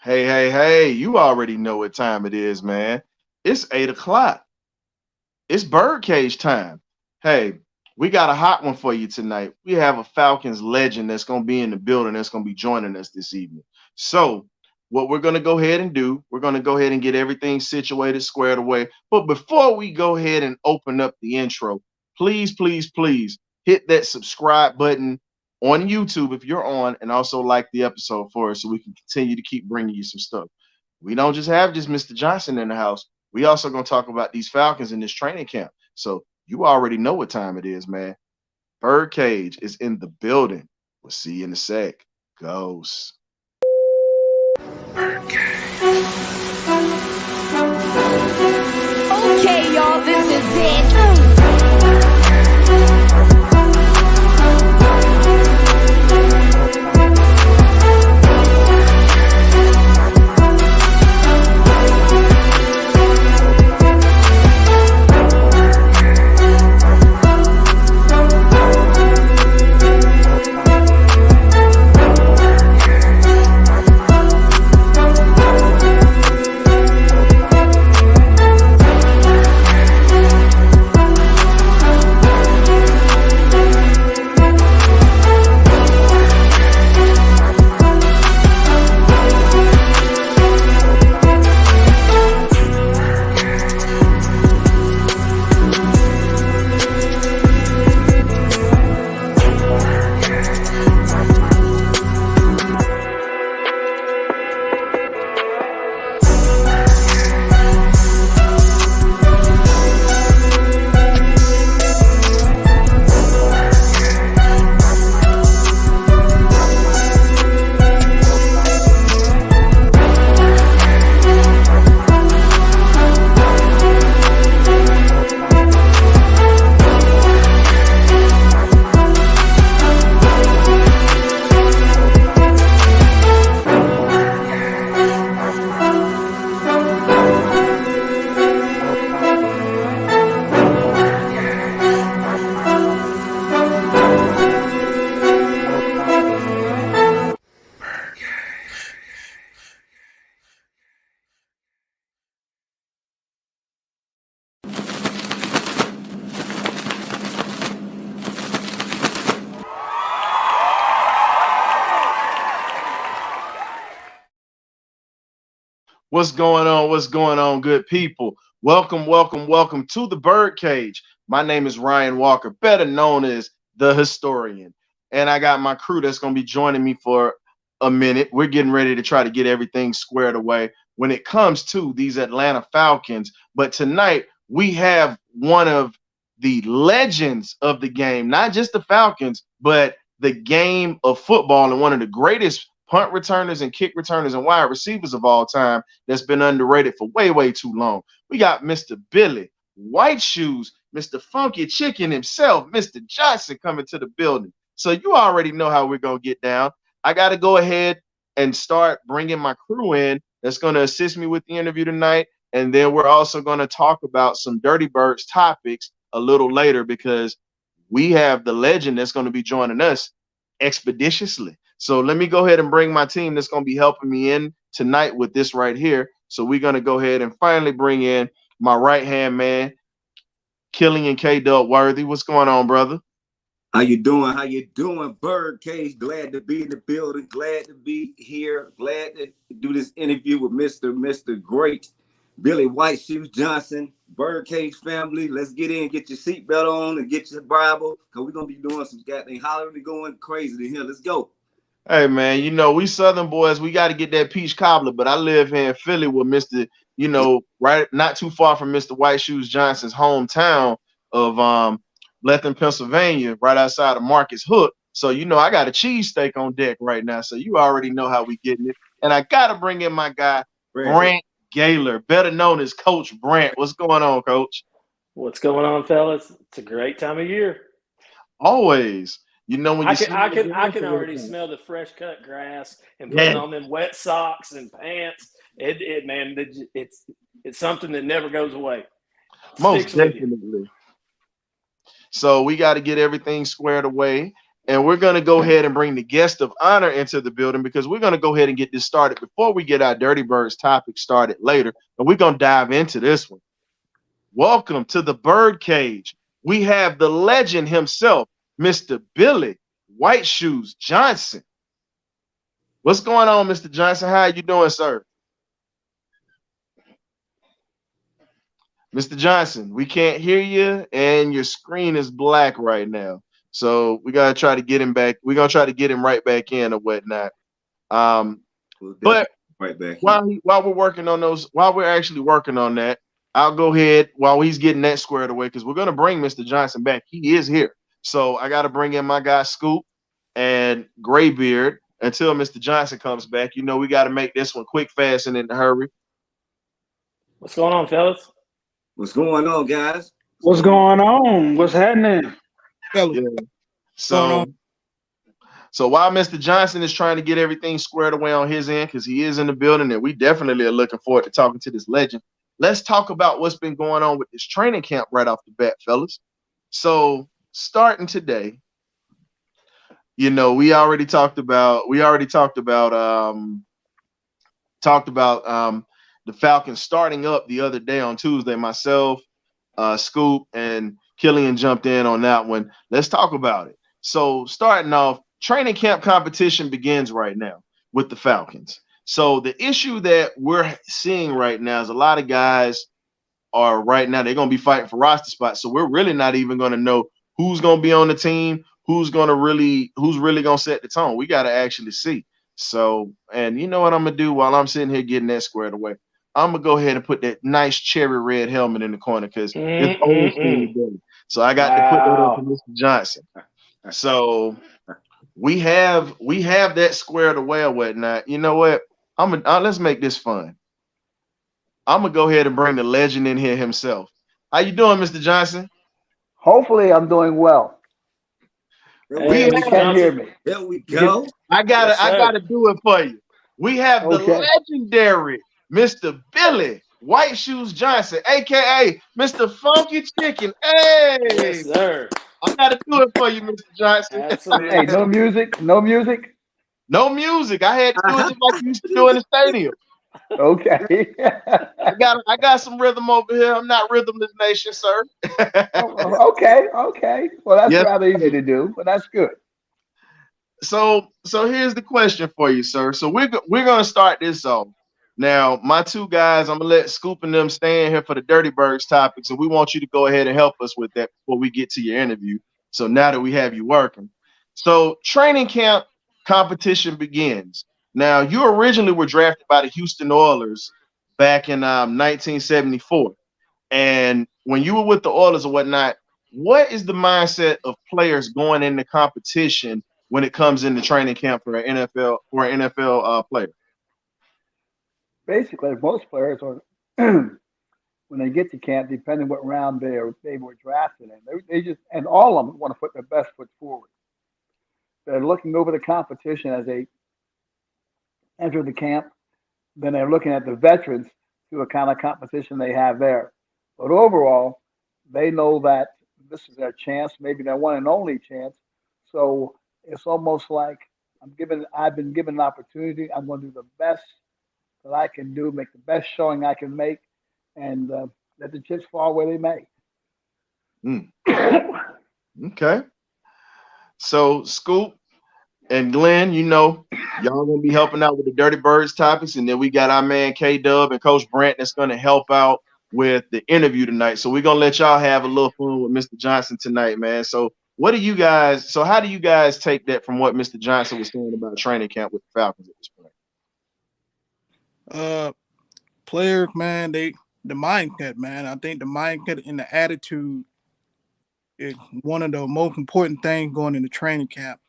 Hey, you already know what time it is, man. It's 8 o'clock. It's birdcage time. Hey, we got a hot one for you tonight. We have a Falcons legend that's going to be in the building that's going to be joining us this evening. So, what we're going to go ahead and do, we're going to go ahead and get everything situated, squared away. But before we go ahead and open up the intro, please hit that subscribe button on YouTube if you're on, and also like the episode for us so we can continue to keep bringing you some stuff. We don't just have just Mr. Johnson in the house. We also going to talk about these Falcons in this training camp. So you already know what time it is, man. Birdcage is in the building. We'll see you in a sec. Ghost. Okay, y'all, this is it. What's going on? What's going on, good people? Welcome to the Birdcage. My name is Ryan Walker, better known as the Historian. And I got my crew that's going to be joining me for a minute. We're getting ready to try to get everything squared away when it comes to these Atlanta Falcons. But tonight, we have one of the legends of the game, not just the Falcons, but the game of football, and one of the greatest punt returners and kick returners and wide receivers of all time that's been underrated for way too long. We got Mr. Billy White Shoes, Mr. Funky Chicken himself, Mr. Johnson coming to the building. So you already know how we're going to get down. I got to go ahead and start bringing my crew in that's going to assist me with the interview tonight. And then we're also going to talk about some Dirtybirdz topics a little later because we have the legend that's going to be joining us expeditiously. So let me go ahead and bring my team that's going to be helping me in tonight with this right here. So we're going to go ahead and finally bring in my right-hand man, Killian K. Worthy. What's going on, brother? How you doing? How you doing? Birdcage, glad to be in the building. Glad to be here. Glad to do this interview with Mr. Great Billy White Shoes Johnson. Birdcage family, let's get in, get your seatbelt on, and get your Bible, because we're going to be doing some goddamn hollering, going crazy in here. Let's go. Hey, man, we Southern boys, we got to get that peach cobbler, but I live here in Philly with Mr., right not too far from Mr. White Shoes Johnson's hometown of Lethem, Pennsylvania, right outside of Marcus Hook. So, I got a cheesesteak on deck right now, so you already know how we getting it. And I got to bring in my guy, Brant Gaylor, better known as Coach Brant. What's going on, Coach? What's going on, fellas? It's a great time of year. Always. When I can already smell the fresh cut grass and putting on them wet socks and pants. It's something that never goes away. Most definitely. So we got to get everything squared away. and we're going to go ahead and bring the guest of honor into the building because we're going to go ahead and get this started before we get our Dirtybirdz topic started later. And we're going to dive into this one. Welcome to the BirdCage. We have the legend himself, Mr. Billy White Shoes Johnson. What's going on, Mr. Johnson? How are you doing, sir? Mr. Johnson, we can't hear you, and your screen is black right now. So we gotta try to get him back. We're gonna try to get him right back in or whatnot. But right back while we're working on those, while we're actually working on that, I'll go ahead while he's getting that squared away because we're gonna bring Mr. Johnson back. He is here, so I gotta bring in my guy Scoop and Graybeard until Mr. Johnson comes back. You know, we got to make this one quick, fast, and in a hurry. What's going on, fellas? What's going on, guys? What's going on? What's happening? Yeah. So while Mr. Johnson is trying to get everything squared away on his end, because he is in the building, and we definitely are looking forward to talking to this legend, let's talk about what's been going on with this training camp right off the bat, fellas. So starting today, you know, we already talked about the Falcons starting up the other day on Tuesday. Myself, Scoop, and Killian jumped in on that one. Let's talk about it. So starting off, training camp competition begins right now with the Falcons. So the issue that we're seeing right now is a lot of guys are right now, they're going to be fighting for roster spots. So we're really not even going to know who's going to be on the team, who's really going to set the tone. We got to actually see. So, and you know what I'm going to do while I'm sitting here getting that squared away? I'm going to go ahead and put that nice cherry red helmet in the corner because it's old school today. So I got to put that up for Mr. Johnson. So we have that squared away or whatnot. You know what? Let's make this fun. I'm going to go ahead and bring the legend in here himself. How you doing, Mr. Johnson? Hopefully, I'm doing well. Hey, You can't hear me. There we go. I gotta do it for you. We have the legendary Mr. Billy White Shoes Johnson, aka Mr. Funky Chicken. Hey, yes, sir. I gotta do it for you, Mr. Johnson. Absolutely. Hey, no music, no music. No music. I had to do it just like you used to do in the stadium. Okay. I got some rhythm over here. I'm not Rhythmless Nation, sir. Okay. Well, that's Yes. rather easy to do, but that's good. So here's the question for you, sir. So we're gonna start this off. Now, my two guys, I'm gonna let Scoop and them stay in here for the Dirtybirdz topics, and we want you to go ahead and help us with that before we get to your interview. So now that we have you working, so training camp competition begins. Now, you originally were drafted by the Houston Oilers back in 1974, and when you were with the Oilers or whatnot, what is the mindset of players going into competition when it comes into training camp for an NFL player? Basically, most players are when they get to camp, depending what round they were drafted in, they just and all of them want to put their best foot forward. They're looking over the competition as they enter the camp. Then they're looking at the veterans to what kind of competition they have there. But overall, they know that this is their chance, maybe their one and only chance. So it's almost like I've been given an opportunity. I'm going to do the best that I can do, make the best showing I can make, and let the chips fall where they may. Okay. So Scoop and Glenn, you know, y'all gonna be helping out with the Dirtybirdz topics, and then we got our man K-Dub and Coach Brent that's gonna help out with the interview tonight. So we're gonna let y'all have a little fun with Mr. Johnson tonight, man. So how do you guys take that from what Mr. Johnson was saying about training camp with the Falcons at this point? Players, man, the mindset, man. I think the mindset and the attitude is one of the most important things going into training camp.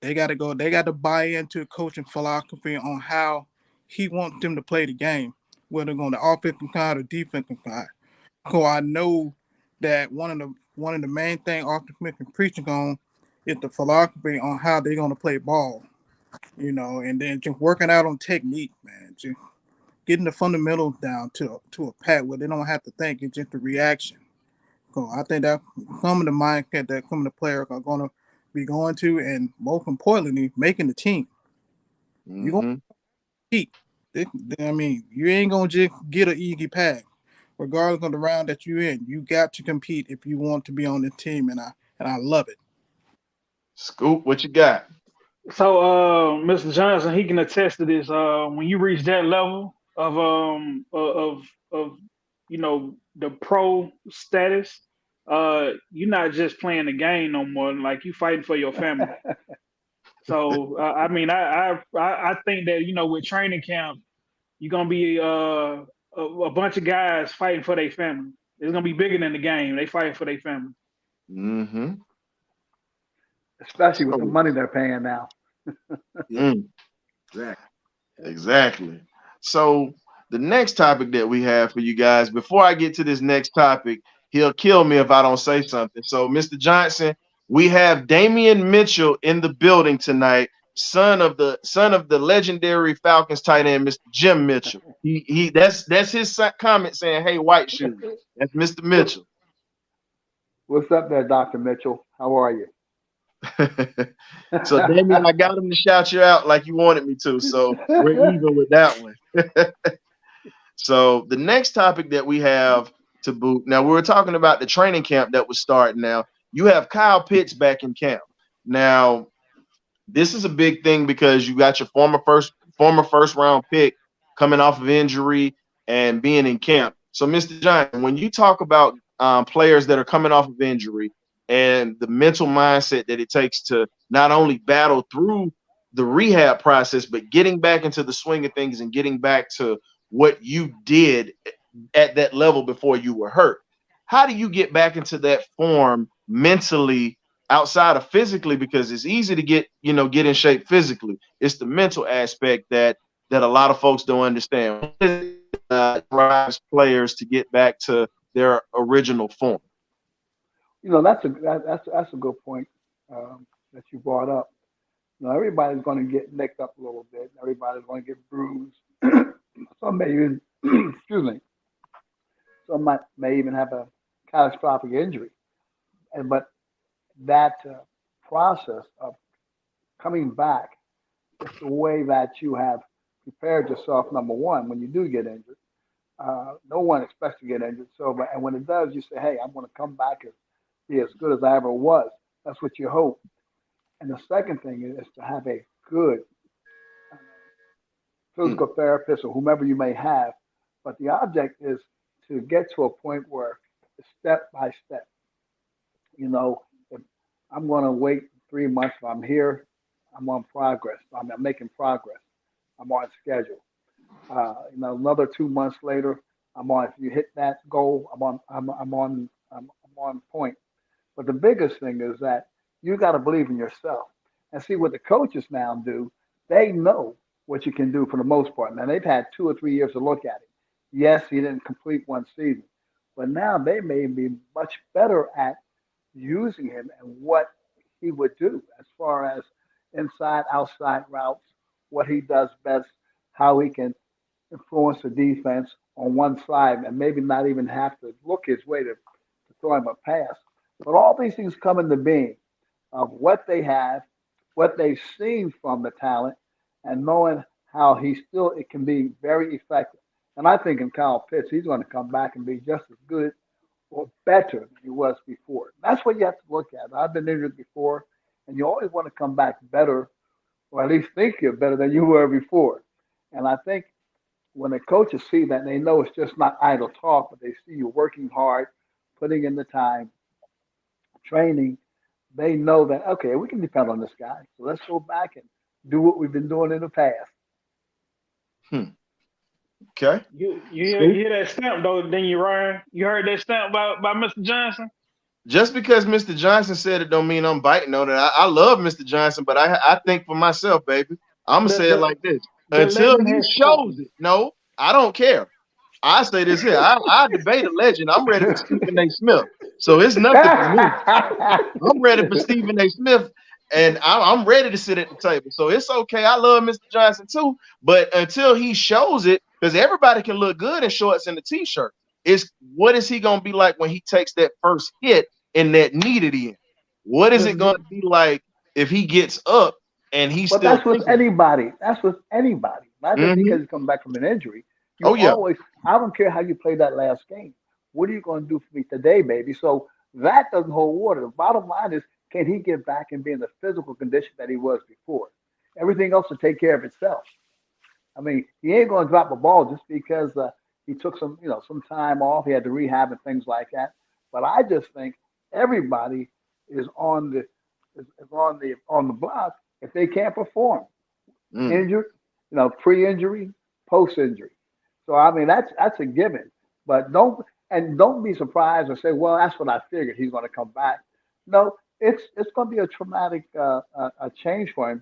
They got to buy into coaching philosophy on how he wants them to play the game, whether on the offensive side or defensive side. So I know that one of the main things offensive and preaching on is the philosophy on how they're going to play ball, you know, and then just working out on technique, man. Just getting the fundamentals down to a pat where they don't have to think; it's just a reaction. So I think that some of the mindset that some of the players are going to be going to, and most importantly, making the team. You're going to compete. I mean, you ain't going to just get an easy pack. Regardless of the round that you're in, you got to compete if you want to be on the team, and I love it. Scoop, what you got? So, Mr. Johnson, he can attest to this. When you reach that level of the pro status, you're not just playing the game no more. Like you fighting for your family. So, I mean, I think that with training camp, you're gonna be a bunch of guys fighting for their family. It's gonna be bigger than the game. They fighting for their family. Mm-hmm. Especially with the money they're paying now. Exactly. So the next topic that we have for you guys, before I get to this next topic, he'll kill me if I don't say something. So, Mr. Johnson, we have Damian Mitchell in the building tonight, son of the legendary Falcons tight end, Mr. Jim Mitchell. That's his comment saying, "Hey, white shoes." That's Mr. Mitchell. What's up there, Dr. Mitchell? How are you? So, Damian, I got him to shout you out like you wanted me to. So we're even with that one. So the next topic that we have to boot. Now, we were talking about the training camp that was starting now. You have Kyle Pitts back in camp. Now, this is a big thing because you got your former first round pick coming off of injury and being in camp. So, Mr. Johnson, when you talk about players that are coming off of injury and the mental mindset that it takes to not only battle through the rehab process, but getting back into the swing of things and getting back to what you did at that level before you were hurt. How do you get back into that form mentally outside of physically? Because it's easy to get in shape physically. It's the mental aspect that a lot of folks don't understand. Drives players to get back to their original form. That's a good point that you brought up. Everybody's going to get nicked up a little bit. Everybody's going to get bruised. Some may even, excuse me, some may even have a catastrophic injury. But that process of coming back is the way that you have prepared yourself. Number one, when you do get injured, no one expects to get injured. And when it does, you say, "Hey, I'm going to come back and be as good as I ever was." That's what you hope. And the second thing is to have a good physical therapist or whomever you may have. But the object is to get to a point where it's step by step. If I'm going to wait 3 months, if I'm here, I'm on progress. I'm making progress. I'm on schedule. Another 2 months later, I'm on. If you hit that goal, I'm on point. But the biggest thing is that you got to believe in yourself and see what the coaches now do. They know what you can do for the most part. Now they've had 2 or 3 years to look at it. Yes, he didn't complete one season, but now they may be much better at using him and what he would do as far as inside, outside routes, what he does best, how he can influence the defense on one side and maybe not even have to look his way to throw him a pass. But all these things come into being of what they have, what they've seen from the talent, and knowing how it can be very effective. And I think in Kyle Pitts, he's going to come back and be just as good or better than he was before. That's what you have to look at. I've been injured before, and you always want to come back better, or at least think you're better than you were before. And I think when the coaches see that, they know it's just not idle talk, but they see you working hard, putting in the time, training. They know that, okay, we can depend on this guy. So let's go back and do what we've been doing in the past. Okay. You hear that stamp though, didn't you, Ryan? You heard that stamp by Mr. Johnson? Just because Mr. Johnson said it don't mean I'm biting on it. I love Mr. Johnson, but I think for myself, baby. I'm gonna say it like this. Until he shows it, no, I don't care. I say this here. I debate a legend. I'm ready for Stephen A. Smith. So it's nothing for me. I'm ready for Stephen A. Smith, and I'm ready to sit at the table. So it's okay. I love Mr. Johnson too, but until he shows it, because everybody can look good in shorts and a t-shirt. What is he gonna be like when he takes that first hit in that knee that he in? What is it going to be like if he gets up and he's But still that's with thinking? anybody. That's with anybody. Not just because he's coming back from an injury. You Oh yeah. always, I don't care how you play that last game. What are you going to do for me today, baby? So that doesn't hold water. The bottom line is, can he get back and be in the physical condition that he was before? Everything else will take care of itself. I mean, he ain't going to drop a ball just because he took some time off. He had to rehab and things like that. But I just think everybody is on the block if they can't perform, injured, pre-injury, post-injury. So I mean, that's a given. But don't be surprised or say, well, that's what I figured. He's going to come back. No, it's going to be a traumatic a change for him.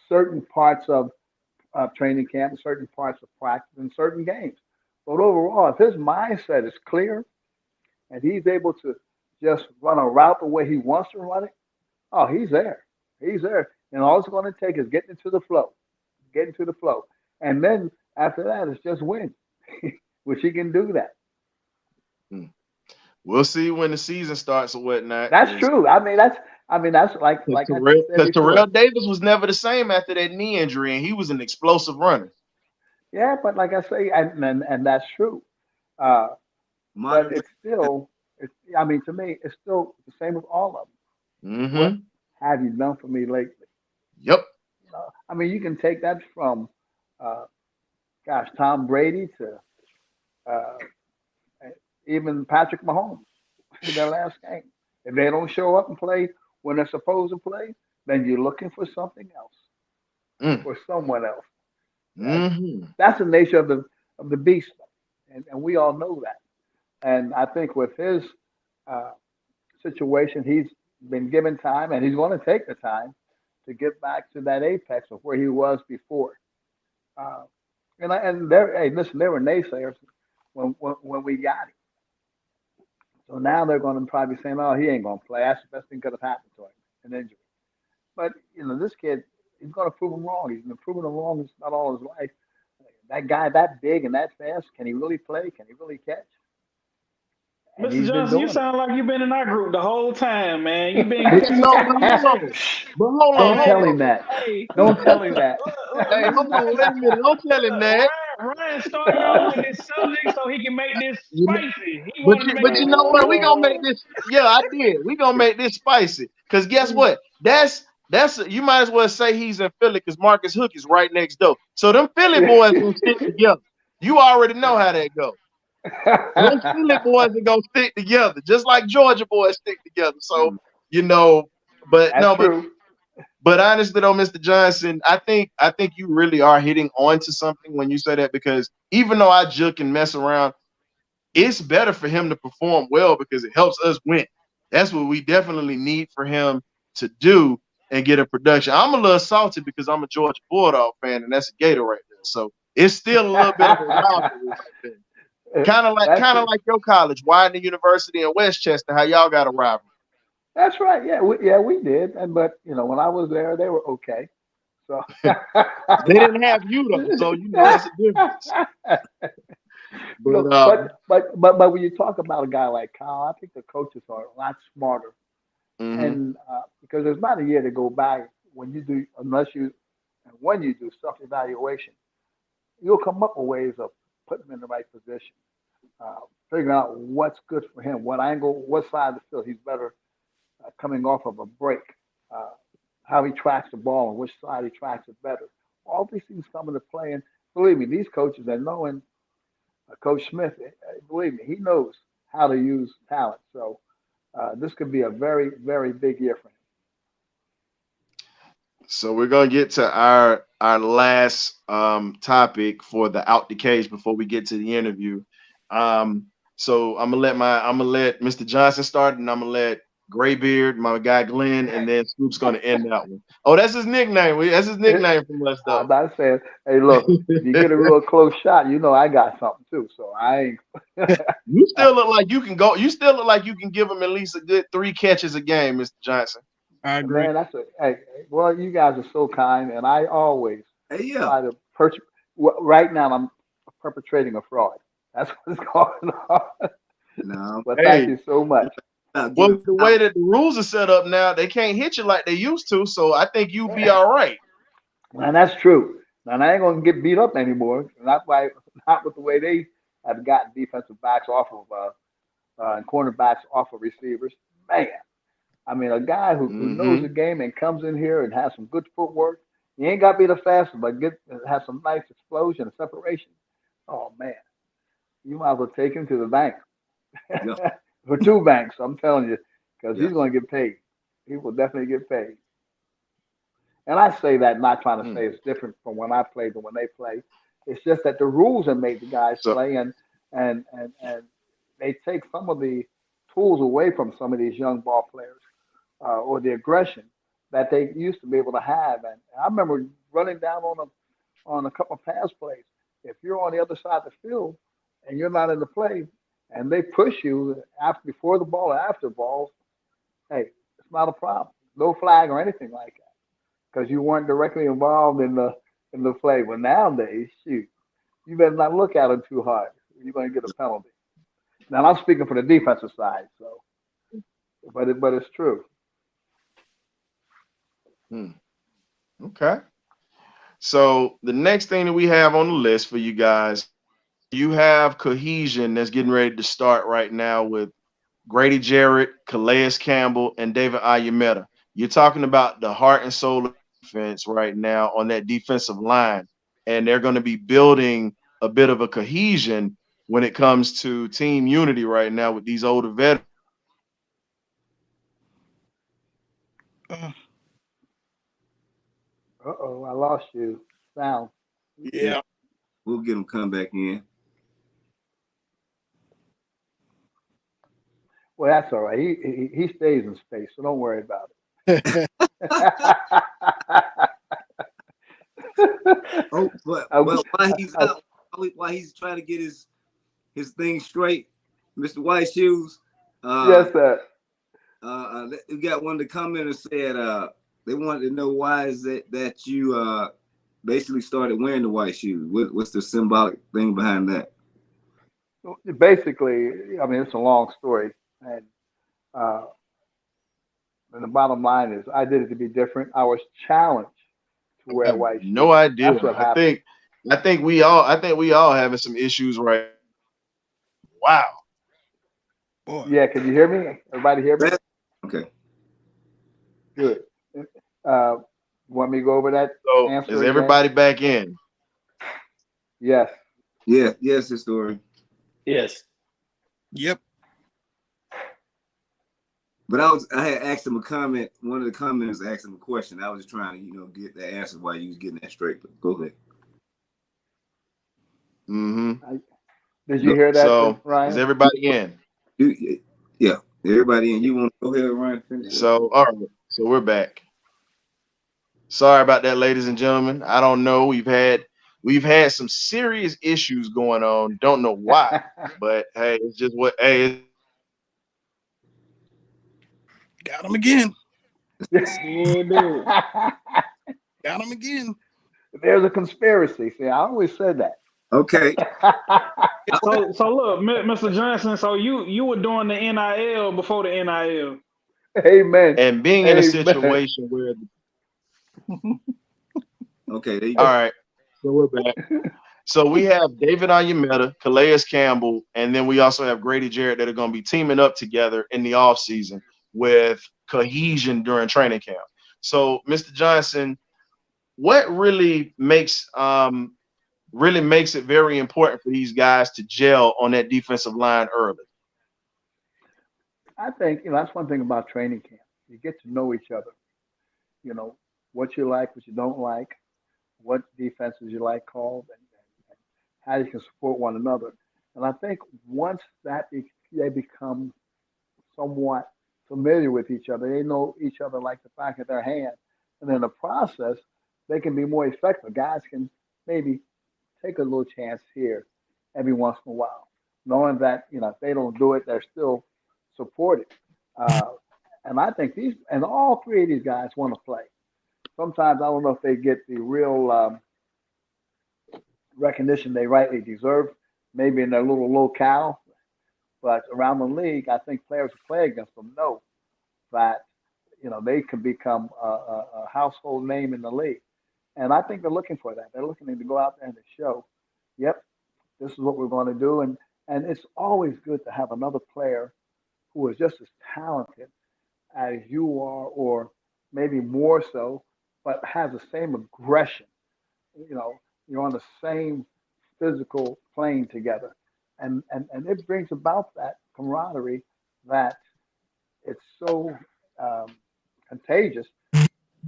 Certain parts of training camp, certain parts of practice, and certain games. But overall, if his mindset is clear and he's able to just run a route the way he wants to run it, oh, he's there. He's there. And all it's going to take is getting to the flow. And then after that, it's just win, which he can do that. We'll see when the season starts or whatnot. That's true. I mean, that's like because Terrell Davis was never the same after that knee injury, and he was an explosive runner. Yeah, but like I say, and that's true. But it's still, I mean, to me, it's still the same with all of them. What have you done for me lately? Yep. I mean, you can take that from, Tom Brady to even Patrick Mahomes in their last game. If they don't show up and play when they're supposed to play, then you're looking for something else, for someone else. That's the nature of the beast, and we all know that. And I think with his situation, he's been given time, and he's going to take the time to get back to that apex of where he was before. Listen, there were naysayers when we got him. So now they're going to probably be saying, "Oh, he ain't going to play. That's the best thing could have happened to him, an injury." But this kid, he's going to prove him wrong. He's been proving him wrong not all his life. That guy that big and that fast, can he really play? Can he really catch? And Mr. Johnson, you sound like you've been in our group the whole time, man. You've been. Hold on. Don't tell him that. Don't tell him that. Hey, hold on, wait a minute. Don't tell him that. Ryan started off with this subject so he can make this spicy. But you know what? We gonna make this. Yeah, I did. We gonna make this spicy. Cause guess what? That's you might as well say he's in Philly because Marcus Hook is right next door. So them Philly boys gonna stick together. You already know how that goes. Those Philly boys are gonna stick together, just like Georgia boys stick together. So but honestly though, Mr. Johnson, I think you really are hitting on to something when you say that, because even though I joke and mess around, it's better for him to perform well because it helps us win. That's what we definitely need for him to do and get a production. I'm a little salty because I'm a Georgia Bulldog fan, and that's a Gator right there. So it's still a little bit of a rivalry. Kind of like your college, Widener University and Westchester, how y'all got a rivalry. That's right. Yeah, we did. But when I was there, they were okay. So they didn't have you though, so that's a difference. But when you talk about a guy like Kyle, I think the coaches are a lot smarter, and because there's not a year to go by when you do self-evaluation, you'll come up with ways of putting him in the right position, figuring out what's good for him, what angle, what side of the field he's better coming off of a break, how he tracks the ball and which side he tracks it better. All these things come into play, and believe me, these coaches, and knowing Coach Smith, believe me, he knows how to use talent. So this could be a very, very big year for him. So we're gonna get to our last topic for the Out the Cage before we get to the interview. So I'm gonna let Mr. Johnson start, and I'm gonna let Graybeard, my guy Glenn, and then Scoop's gonna end that one. Oh, that's his nickname. That's his nickname from us, though. I'm about to say, hey, look, if you get a real close shot, I got something too. So I ain't. You still look like you can go. You still look like you can give him at least a good 3 catches a game, Mr. Johnson. I agree. Man, well, you guys are so kind, and I always try to right now, I'm perpetrating a fraud. That's what's going on. No, but thank you so much. Well, the way that the rules are set up now, they can't hit you like they used to. So I think you'll be all right. And that's true. And I ain't gonna get beat up anymore. Not not with the way they have gotten defensive backs off of and cornerbacks off of receivers. Man, I mean, a guy who knows the game and comes in here and has some good footwork. He ain't got to be the fastest, but has some nice explosion and separation. Oh man, you might as well take him to the bank for 2 banks. I'm telling you, because he's going to get paid. He will definitely get paid. And I say that not trying to say it's different from when I played than when they play. It's just that the rules have made the guys play, and they take some of the tools away from some of these young ball players, or the aggression that they used to be able to have. And I remember running down on a couple of pass plays. If you're on the other side of the field and you're not in the play, and they push you before the ball or after balls, hey, it's not a problem. No flag or anything like that, because you weren't directly involved in the play. But nowadays, shoot, you better not look at them too hard. You're going to get a penalty. Now I'm speaking for the defensive side, so, but it's true. Okay. So the next thing that we have on the list for you guys, you have cohesion that's getting ready to start right now with Grady Jarrett, Calais Campbell, and David Onyemata. You're talking about the heart and soul of defense right now on that defensive line, and they're going to be building a bit of a cohesion when it comes to team unity right now with these older veterans. Uh-oh, I lost you. Sound. Yeah. We'll get him come back in. Well, that's all right. He stays in space, so don't worry about it. But while he's out, while he's trying to get his thing straight, Mr. White Shoes. Yes, sir. We got one of the commenters said they wanted to know why is it that you basically started wearing the white shoes. What's the symbolic thing behind that? Basically, I mean, it's a long story, and the bottom line is, I did it to be different. I was challenged to wear white shoes. No idea. That's what happened. I think we all having some issues right. Wow. Boy. Yeah, can you hear me? Everybody hear me? Okay. Good. Want me to go over that So answer is again? everybody back in? Yes. Yeah. Yes, historian. Yes. Yep. But I had asked him a comment. One of the commenters asked him a question. I was just trying to, get the answer while you was getting that straight. But go ahead. Did you hear that, So Ryan? is everybody in? Yeah, everybody in. You want to go ahead, Ryan? Finish So all right. So we're back. Sorry about that, ladies and gentlemen. I don't know. We've had some serious issues going on. Don't know why, but hey, it's just what. Hey, Got him again. Yeah, dude. Got him again. There's a conspiracy. See, I always said that. Okay. So look, Mr. Johnson. So you were doing the NIL before the NIL. Amen. and being in a situation where. Okay. There you go. All right. So we're back. So we have David Onyemata, Calais Campbell, and then we also have Grady Jarrett that are going to be teaming up together in the offseason with cohesion during training camp. So, Mr. Johnson, what really makes it very important for these guys to gel on that defensive line early? I think that's one thing about training camp. You get to know each other. What you like, what you don't like, what defenses you like called, and how you can support one another. And I think once they become somewhat familiar with each other, they know each other like the back of their hand. And in the process, they can be more effective. Guys can maybe take a little chance here every once in a while, knowing that, if they don't do it, they're still supported. And I think all 3 of these guys want to play. Sometimes I don't know if they get the real recognition they rightly deserve, maybe in their little locale, But around the league, I think players who play against them know that they can become a household name in the league. And I think they're looking for that. They're looking to go out there and to show, yep, this is what we're going to do. And it's always good to have another player who is just as talented as you are, or maybe more so, but has the same aggression. You know, you're on the same physical plane together. And it brings about that camaraderie that it's so um, contagious.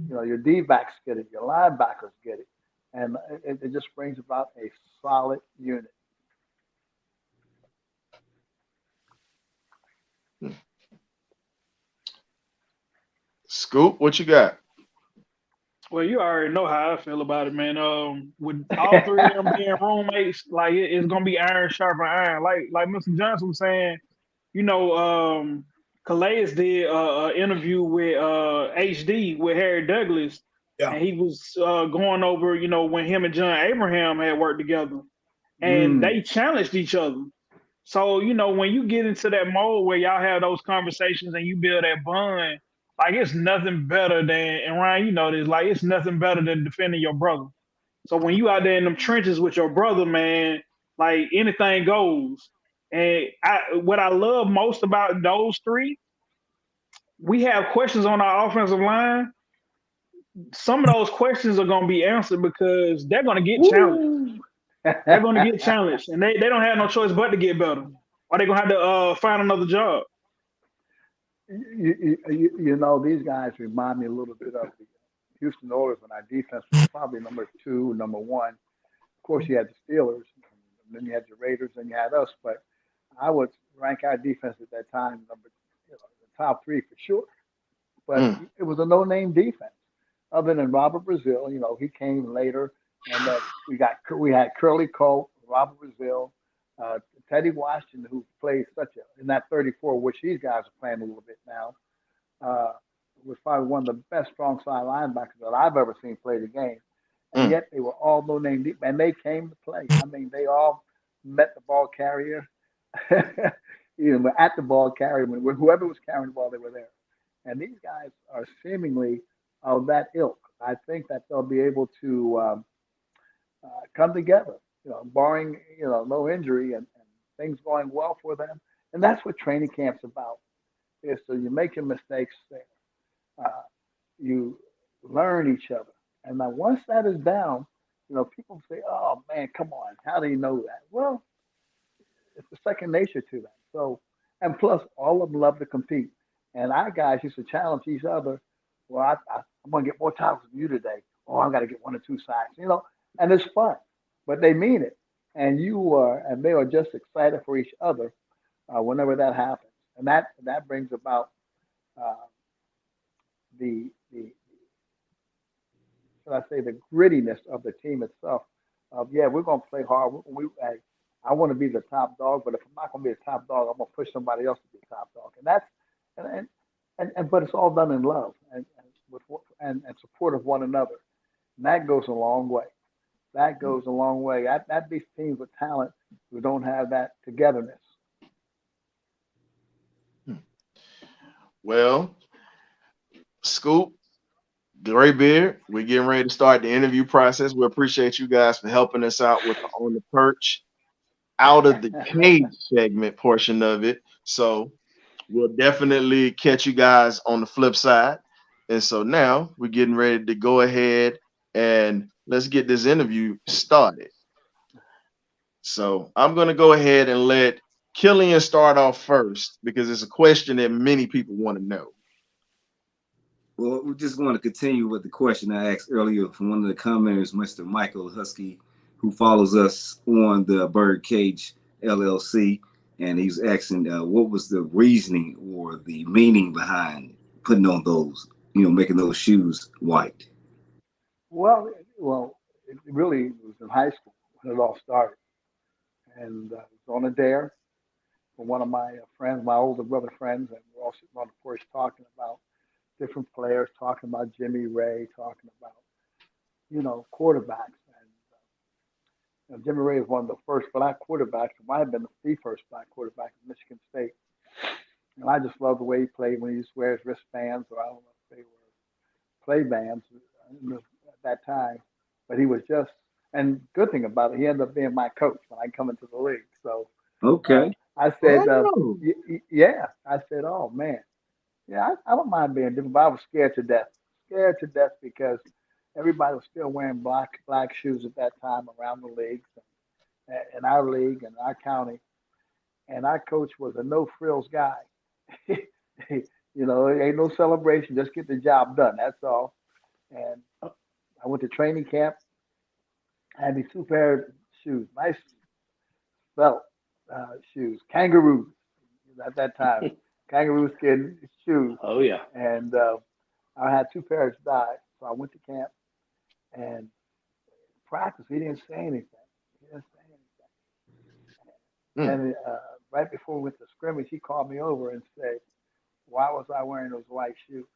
Your D backs get it, your linebackers get it, and it just brings about a solid unit. Scoop, what you got? Well, you already know how I feel about it, man. With all three of them being roommates, like it's gonna be iron sharper iron. Like Mr. Johnson was saying, you know, Calais did an interview with HD with Harry Douglas, Yeah. and he was going over, when him and John Abraham had worked together, and Mm. they challenged each other. So, when you get into that mode where y'all have those conversations and you build that bond, like it's nothing better than, and Ryan, you know this, like it's nothing better than defending your brother. So when you out there in them trenches with your brother, man, like anything goes. And what I love most about those three, we have questions on our offensive line. Some of those questions are going to be answered because they're going to get challenged. Woo! They're going to get challenged, and they don't have no choice but to get better, or they're going to have to find another job. These guys remind me a little bit of the Houston Oilers when our defense was probably number two, number one. Of course, you had the Steelers, and then you had the Raiders, and you had us. But I would rank our defense at that time the top three for sure. But Mm, it was a no-name defense, other than Robert Brazil. He came later, and we had Curly Colt, Robert Brazil, uh, Teddy Washington, who played in that 34, which these guys are playing a little bit now. Uh, was probably one of the best strong side linebackers that I've ever seen play the game. And mm. yet they were all no name deep, and they came to play. I mean, they all met the ball carrier, were at the ball carrier. When whoever was carrying the ball, they were there. And these guys are seemingly of that ilk. I think that they'll be able to come together, barring no injury and things going well for them. And that's what training camp's about. Is so you make your mistakes there, you learn each other, and now once that is down, people say, "Oh man, come on, how do you know that?" Well, it's a second nature to them. So, and plus, all of them love to compete. And our guys used to challenge each other. Well, I'm going to get more tackles than you today. Oh, I got to get 1 or 2 sacks. And it's fun, but they mean it. And and they are just excited for each other whenever that happens. And that brings about uh, the should I say the grittiness of the team itself. Yeah, we're going to play hard. I want to be the top dog, but if I'm not going to be the top dog, I'm going to push somebody else to be the top dog. And that's but it's all done in love and support of one another. And that goes a long way. That goes a long way. That beats teams with talent who don't have that togetherness. Well, Scoop, Gray Beard, we're getting ready to start the interview process. We appreciate you guys for helping us out with the On the Perch out of the cage segment portion of it. So we'll definitely catch you guys on the flip side. And so now we're getting ready to go ahead and let's get this interview started. So I'm going to go ahead and let Killian start off first because it's a question that many people want to know. Well, we just want to continue with the question I asked earlier from one of the commenters, Mr. Michael Husky, who follows us on the BirdCage LLC. And he's asking what was the reasoning or the meaning behind putting on those, making those shoes white? Well, it really was in high school when it all started. And it was on a dare from one of my friends, my older brother friends, and we're all sitting on the porch talking about different players, talking about Jimmy Ray, talking about quarterbacks, Jimmy Ray was one of the first black quarterbacks. It might have been the first black quarterback at Michigan State. And I just loved the way he played when he used to wear his wristbands, or I don't know if they were play bands at that time. But he was just, and good thing about it, he ended up being my coach when I come into the league. So Okay. I said, Oh, yeah, I said, oh man, yeah, I don't mind being different, but I was scared to death because everybody was still wearing black shoes at that time around the leagues, in our league and our county. And our coach was a no frills guy. It ain't no celebration, just get the job done. That's all. And I went to training camp. I had these two pair of shoes, nice felt shoes, kangaroos at that time, kangaroo skin shoes. Oh yeah. And I had two pairs dyed. So I went to camp and practice. He didn't say anything. He didn't say mm. anything. And right before we went to scrimmage, he called me over and said, "Why was I wearing those white shoes?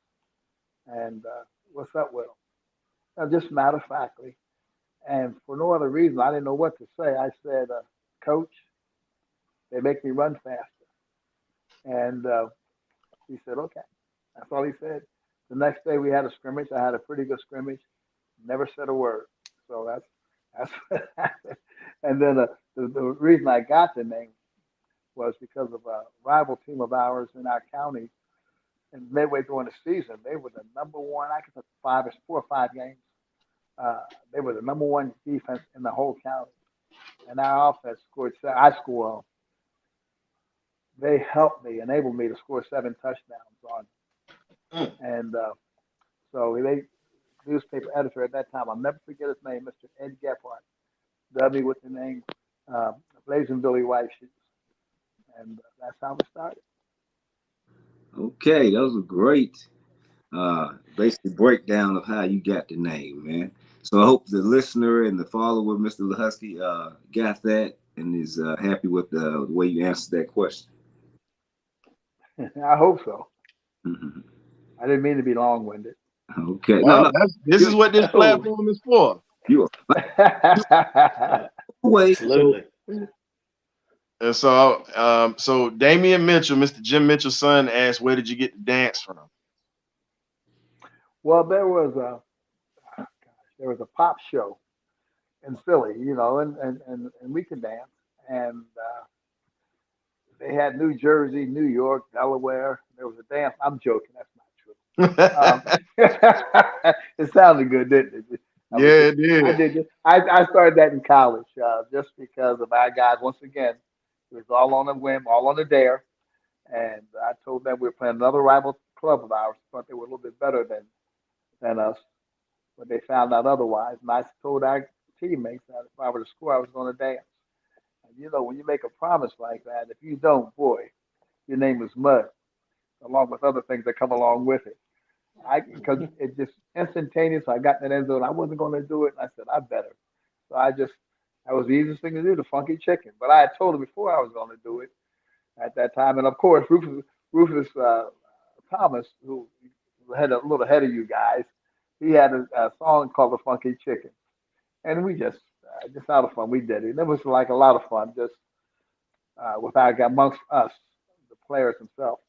And what's up with them?" Now, just matter of factly. And for no other reason, I didn't know what to say. I said, "Coach, they make me run faster." And he said, "Okay." That's all he said. The next day we had a scrimmage. I had a pretty good scrimmage. Never said a word. So that's what happened. And then the reason I got the name was because of a rival team of ours in our county. And midway during the season, they were the number one. I could 4 or 5 games. They were the number one defense in the whole county. And our offense scored. I scored. They helped me, enabled me to score 7 touchdowns on. Mm. And so they newspaper editor at that time, I'll never forget his name, Mr. Ed Gephardt, dubbed me with the name Blazing Billy White Shoes. And that's how it started. Okay, that was a great basically breakdown of how you got the name, man. So I hope the listener and the follower, Mr. Lahusky, got that and is happy with the way you answered that question. I hope so. Mm-hmm. I didn't mean to be long-winded. Okay, Well, no, this is what this platform is for. you are. Wait, Absolutely. And so Damian Mitchell, Mr. Jim Mitchell's son, asked, "Where did you get the dance from?" Well, there was a pop show in Philly, and we could dance. And they had New Jersey, New York, Delaware. There was a dance. I'm joking. That's not true. It sounded good, didn't it? Yeah, it did. I did. I started that in college just because of our guys. Once again, it was all on a whim, all on a dare. And I told them we were playing another rival club of ours, thought they were a little bit better than us, but they found out otherwise. And I told our teammates that if I were to score, I was going to dance. And when you make a promise like that, if you don't, boy, your name is mud, along with other things that come along with it. Because it just instantaneous. I got in the end zone. I wasn't going to do it. And I said, I better. So that was the easiest thing to do, the funky chicken. But I had told her before I was going to do it at that time. And of course, Rufus Thomas, who had a little ahead of you guys, he had a song called The Funky Chicken. And we just out of fun, we did it. And it was like a lot of fun, just amongst us, the players themselves.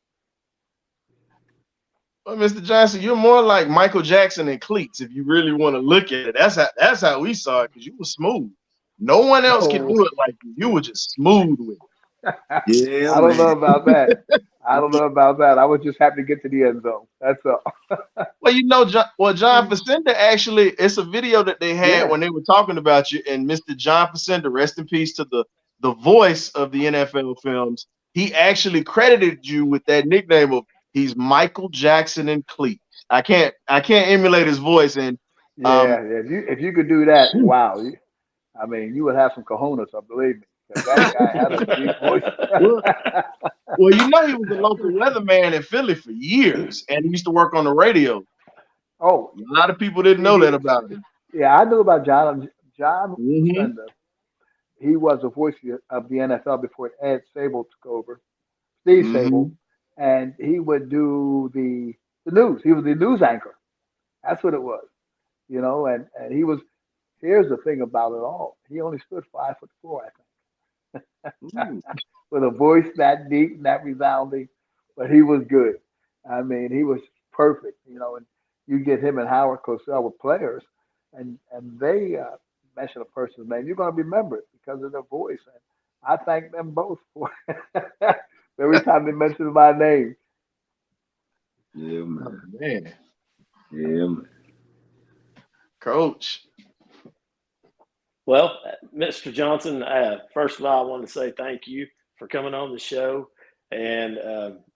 Well, Mr. Johnson, you're more like Michael Jackson in cleats if you really want to look at it. That's how we saw it, because you were smooth. No one else could do it like you. You were just smooth with it. Yeah, I don't know about that. I don't know about that. I was just happy to get to the end zone. That's all. Well, John Facenda, actually, it's a video that they had when they were talking about you, and Mr. John Facenda, rest in peace to the voice of the NFL films. He actually credited you with that nickname of he's Michael Jackson in cleats. I can't emulate his voice, and if you could do that, wow. You would have some cojones, I believe me. That guy had a deep voice. Well, he was a local weatherman in Philly for years, and he used to work on the radio. Oh, a lot of people didn't know that about him. Yeah, I knew about John. John Mm-hmm. He was the voice of the NFL before Ed Sable took over, Steve Sable, and he would do the news. He was the news anchor. That's what it was, and he was here's the thing about it all. He only stood 5'4", I think, with a voice that deep and that resounding, but he was good. I mean, he was perfect, and you get him and Howard Cosell were players, and they mention a person's name, you're going to remember it because of their voice. And I thank them both for every time they mention my name. Yeah, man. Oh, man. Yeah, man. Coach. Well, Mr. Johnson, first of all, I want to say thank you for coming on the show. And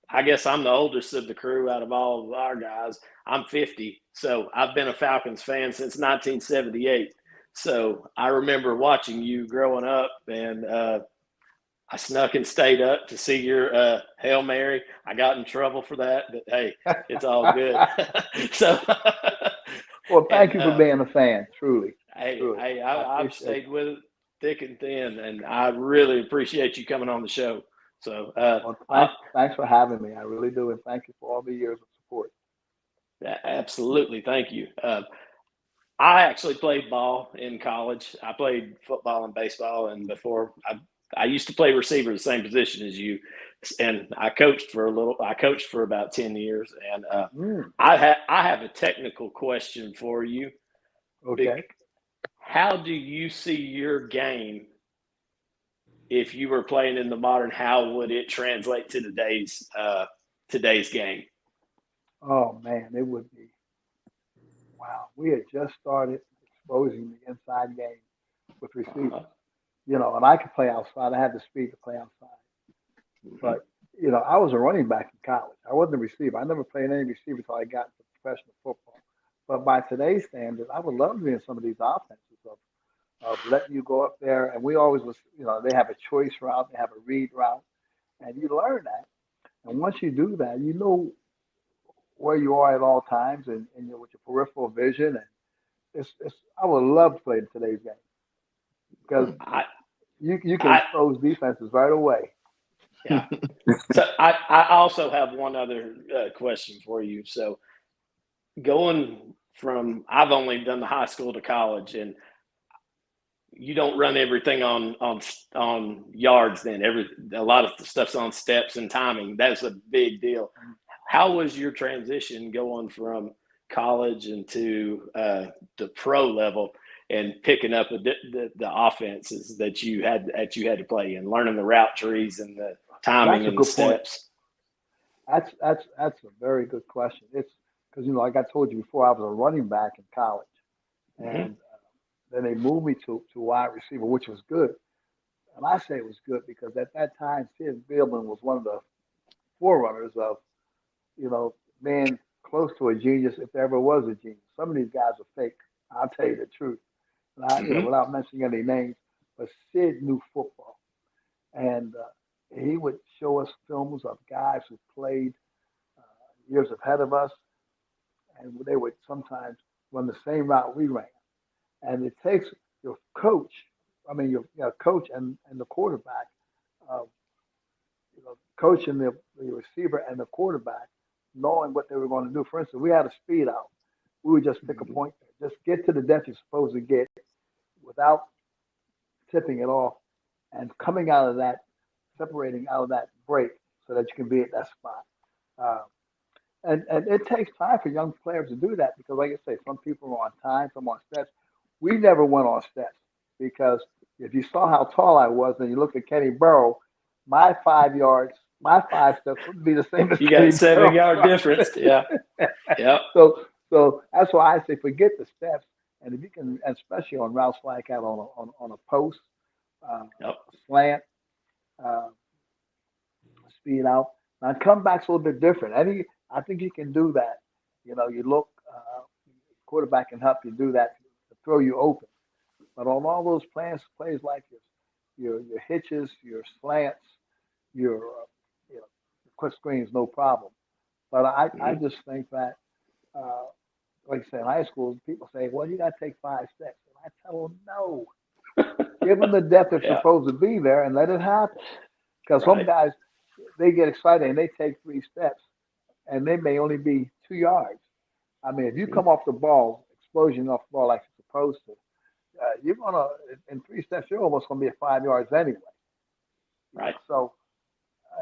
I guess I'm the oldest of the crew out of all of our guys. I'm 50, so I've been a Falcons fan since 1978. So I remember watching you growing up, and I snuck and stayed up to see your Hail Mary. I got in trouble for that, but hey, it's all good. So, well, thank you for being a fan, truly. Hey, I've stayed with it thick and thin, and I really appreciate you coming on the show. So, thanks for having me. I really do, and thank you for all the years of support. Absolutely, thank you. I actually played ball in college. I played football and baseball, and before I used to play receiver, the same position as you, and I coached for about 10 years. And I have a technical question for you. Okay. How do you see your game if you were playing in the modern? How would it translate to today's game? Oh man, it would be wow. We had just started exposing the inside game with receivers. And I could play outside. I had the speed to play outside. But, I was a running back in college. I wasn't a receiver. I never played any receiver until I got to professional football. But by today's standards, I would love to be in some of these offenses of letting you go up there. And we always was, they have a choice route, they have a read route, and you learn that. And once you do that, you know where you are at all times and with your peripheral vision. And I would love to play in today's game because you can expose defenses right away. Yeah. So I also have one other question for you. So going from, I've only done the high school to college, and you don't run everything on yards. Then a lot of the stuff's on steps and timing. That's a big deal. How was your transition going from college into the pro level and picking up the offenses that you had to play and learning the route trees and the timing and the steps? That's a very good question. It's because like I told you before, I was a running back in college, and then they moved me to wide receiver, which was good. And I say it was good because at that time, Sid Billman was one of the forerunners of, man close to a genius if there ever was a genius. Some of these guys are fake. I'll tell you the truth. And without mentioning any names, but Sid knew football, and he would show us films of guys who played years ahead of us, and they would sometimes run the same route we ran. And it takes your coach, your coach and the quarterback, coaching the receiver and the quarterback, knowing what they were going to do. For instance, we had a speed out. We would just pick a point there. Just get to the depth you're supposed to get without tipping it off and coming out of that, separating out of that break so that you can be at that spot. And it takes time for young players to do that because, like I say, some people are on time, some on steps. We never went on steps because if you saw how tall I was and you look at Kenny Burrow, my 5 steps wouldn't be the same as you got a 7-yard difference. Yeah. Yeah. So that's why I say forget the steps. And if you can, especially on routes like that on a post, slant, speed out. Now comeback's a little bit different. I think you can do that. You look, quarterback can help you do that to throw you open. But on all those plays like your hitches, your slants, your quick screens, no problem. But I just think that, like I said, in high school, people say, well, you got to take 5 steps. And I tell them, no. Give them the depth that's supposed to be there and let it happen. Because some guys, they get excited and they take 3 steps and they may only be 2 yards. I mean, if you come off the ball, explosion off the ball like you're supposed to, you're gonna in 3 steps. You're almost gonna be at 5 yards anyway. Right. So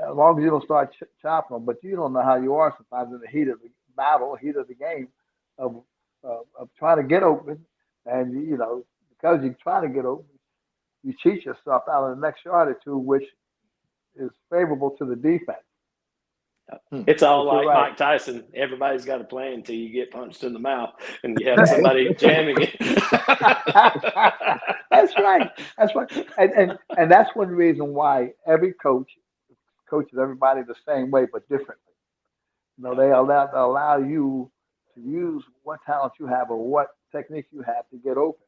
as long as you don't start chopping them, but you don't know how you are sometimes in the heat of the battle, heat of the game, of trying to get open, and because you're trying to get open, you cheat yourself out of the next yard or two, which is favorable to the defense. It's all But you're like right. Mike Tyson. Everybody's got a plan until you get punched in the mouth and you have somebody jamming it. That's right. That's right. And that's one reason why every coach coaches everybody the same way but differently. They allow you to use what talent you have or what technique you have to get open,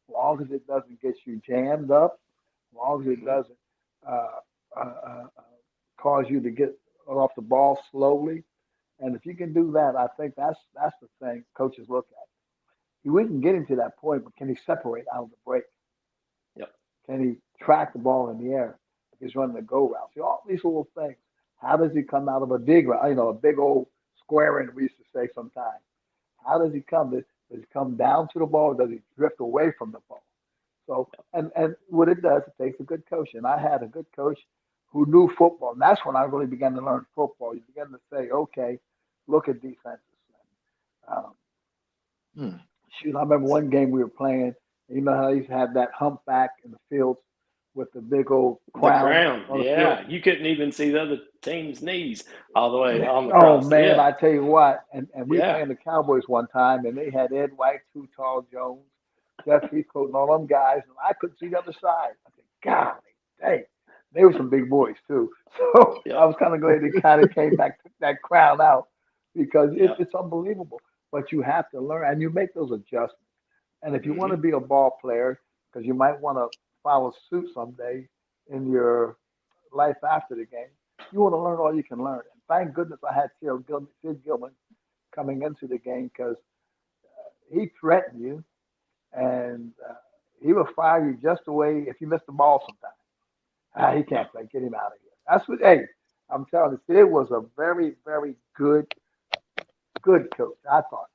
as long as it doesn't get you jammed up, as long as it doesn't uh, cause you to get off the ball slowly. And if you can do that, I think that's the thing coaches look at. We can get him to that point, but can he separate out of the break? Yep. Can he track the ball in the air if he's running a go route? See, all these little things. How does he come out of a dig route? A big old square in, we used to say sometimes. How does he come? Does he come down to the ball, or does he drift away from the ball? So, and what it does, it takes a good coach. And I had a good coach who knew football. And that's when I really began to learn football. You begin to say, okay, look at defenses. Shoot, I remember one game we were playing. You know how they used to have that humpback in the fields with the big old crown. On the yeah. field. You couldn't even see the other team's knees all the way on the Oh cross. man, Yeah. I tell you what, and we Yeah. playing the Cowboys one time, and they had Ed White, Too Tall Jones, Jeff Heathcote, and all them guys, and I couldn't see the other side. I said, golly, dang, they were some big boys too. So I Yep. was kind of glad they kind of came back, took that crown out, because Yep. it's unbelievable. But you have to learn, and you make those adjustments. And if you want to Mhm. be a ball player, because you might want to follow suit someday in your life after the game, you want to learn all you can learn. And thank goodness I had Sid Gilman coming into the game, because he threatened you, and he will fire you just the way if you miss the ball sometimes. He can't play. Get him out of here. That's what. Hey, I'm telling you, Sid was a very, very good coach. I thought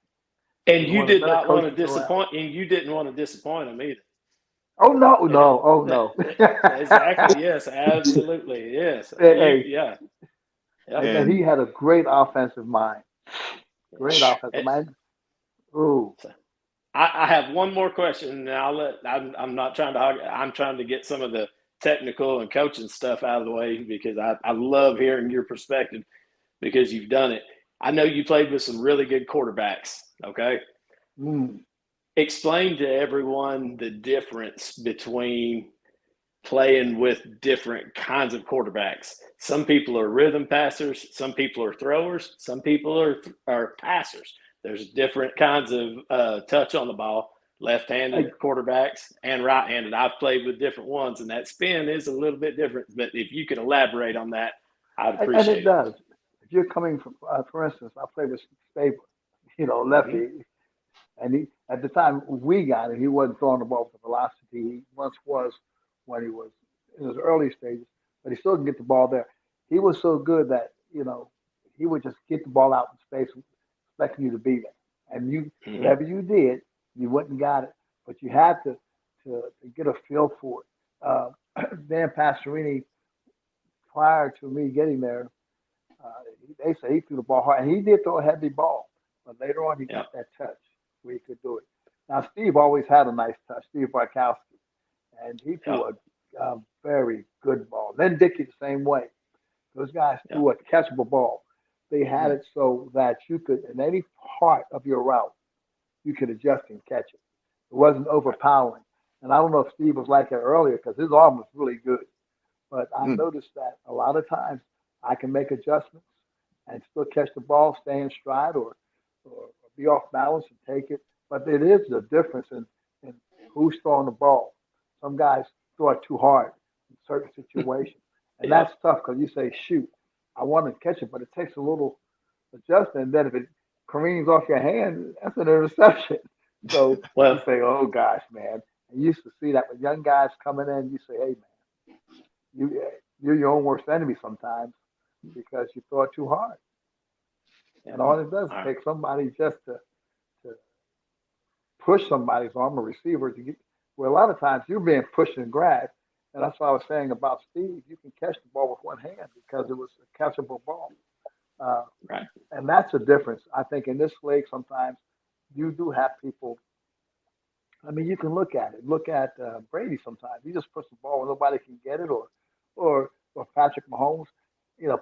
he And was you one of the did better not want to coaches around. disappoint, and you didn't want to disappoint him either. Oh no, Yeah. no, oh no. Exactly. Yes. Absolutely. Yes. Hey, Yeah. Yep. and he And had a great offensive mind. Great offensive And mind. Ooh, so I have one more question, and I'll let. I'm not trying to. I'm trying to get some of the technical and coaching stuff out of the way because I love hearing your perspective because you've done it. I know you played with some really good quarterbacks. Okay. mm, Explain to everyone the difference between playing with different kinds of quarterbacks. Some people are rhythm passers, some people are throwers, some people are passers. There's different kinds of touch on the ball, left-handed hey, quarterbacks and right-handed. I've played with different ones, and that spin is a little bit different. But if you could elaborate on that, I'd and it appreciate it. does. If you're coming from, for instance, I played with Stabler, Mm-hmm. lefty, and he at the time we got it, he wasn't throwing the ball with the velocity he once was when he was in his early stages, but he still can get the ball there. He was so good that he would just get the ball out in space, expecting you to be there, and Mm-hmm. whatever you did, you went and got it, but you had to get a feel for it. Dan Pastorini, prior to me getting there, they say he threw the ball hard, and he did throw a heavy ball, but later on he Yeah. got that touch where he could do it. Now Steve always had a nice touch, Steve Barkowski, and he Yeah. threw a very good ball. Then Dickey the same way. Those guys Yeah. threw a catchable ball. They had it so that you could, in any part of your route, you could adjust and catch it. It wasn't overpowering. And I don't know if Steve was like that earlier because his arm was really good. But I noticed that a lot of times I can make adjustments and still catch the ball, stay in stride, or be off balance and take it. But it is a difference in who's throwing the ball. Some guys throw it too hard in certain situations. And Yeah. that's tough because you say, shoot, I want to catch it, but it takes a little adjustment. And then if it careens off your hand, that's an interception. So you Well, say, oh gosh, man. And you used to see that with young guys coming in, you say, hey, man, you're your own worst enemy sometimes because you throw it too hard. yeah. And all it does is All right. take somebody just to push somebody's arm, a receiver, to where a lot of times you're being pushed and grabbed. And that's what I was saying about Steve. You can catch the ball with one hand because it was a catchable ball. Uh, Right. and that's a difference. I think in this league, sometimes you do have people. I mean, you can look at it. Look at Brady sometimes. He just puts the ball where nobody can get it, or Patrick Mahomes,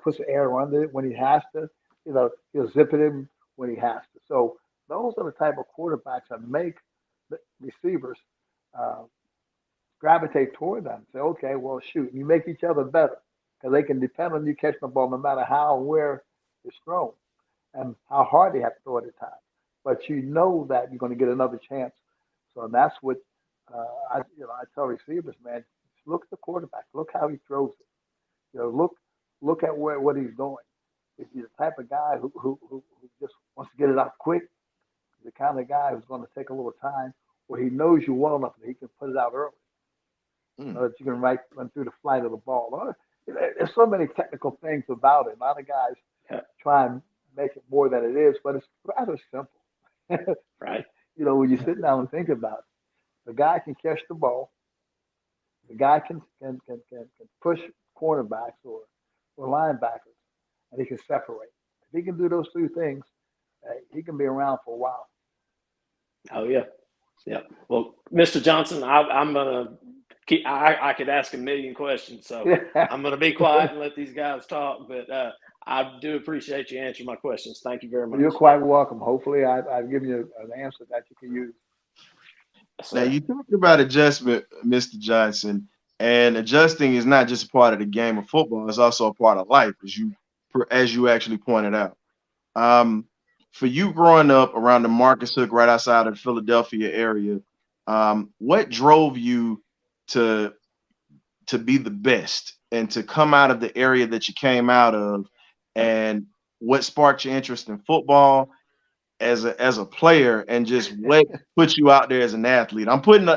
puts the air under it when he has to. He'll zip it in when he has to. So those are the type of quarterbacks that make the receivers uh, gravitate toward them. Say, okay, well, shoot, you make each other better because they can depend on you catching the ball no matter how and where it's thrown and how hard they have to throw it at times. But you know that you're going to get another chance. So that's what I tell receivers, man, look at the quarterback, look how he throws it. Look at what he's doing. If he's the type of guy who just wants to get it out quick, the kind of guy who's going to take a little time, where he knows you well enough that he can put it out early, Mm. so that you can run through the flight of the ball. There's so many technical things about it. A lot of guys Yeah. try and make it more than it is, but it's rather simple. Right. When you sit down and think about it, the guy can catch the ball, the guy can push cornerbacks or linebackers, and he can separate. If he can do those two things, he can be around for a while. Oh yeah. Yeah. Well, Mr. Johnson, I'm gonna keep. I could ask a million questions, so I'm gonna be quiet and let these guys talk. But I do appreciate you answering my questions. Thank you very much. You're quite welcome. Hopefully, I've given you an answer that you can use. Yes, Now sir. you talked about adjustment, Mr. Johnson, and adjusting is not just a part of the game of football; it's also a part of life, as you actually pointed out. Um, for you growing up around the Marcus Hook, right outside of the Philadelphia area, what drove you to be the best and to come out of the area that you came out of, and what sparked your interest in football as a player, and just what put you out there as an athlete? I'm putting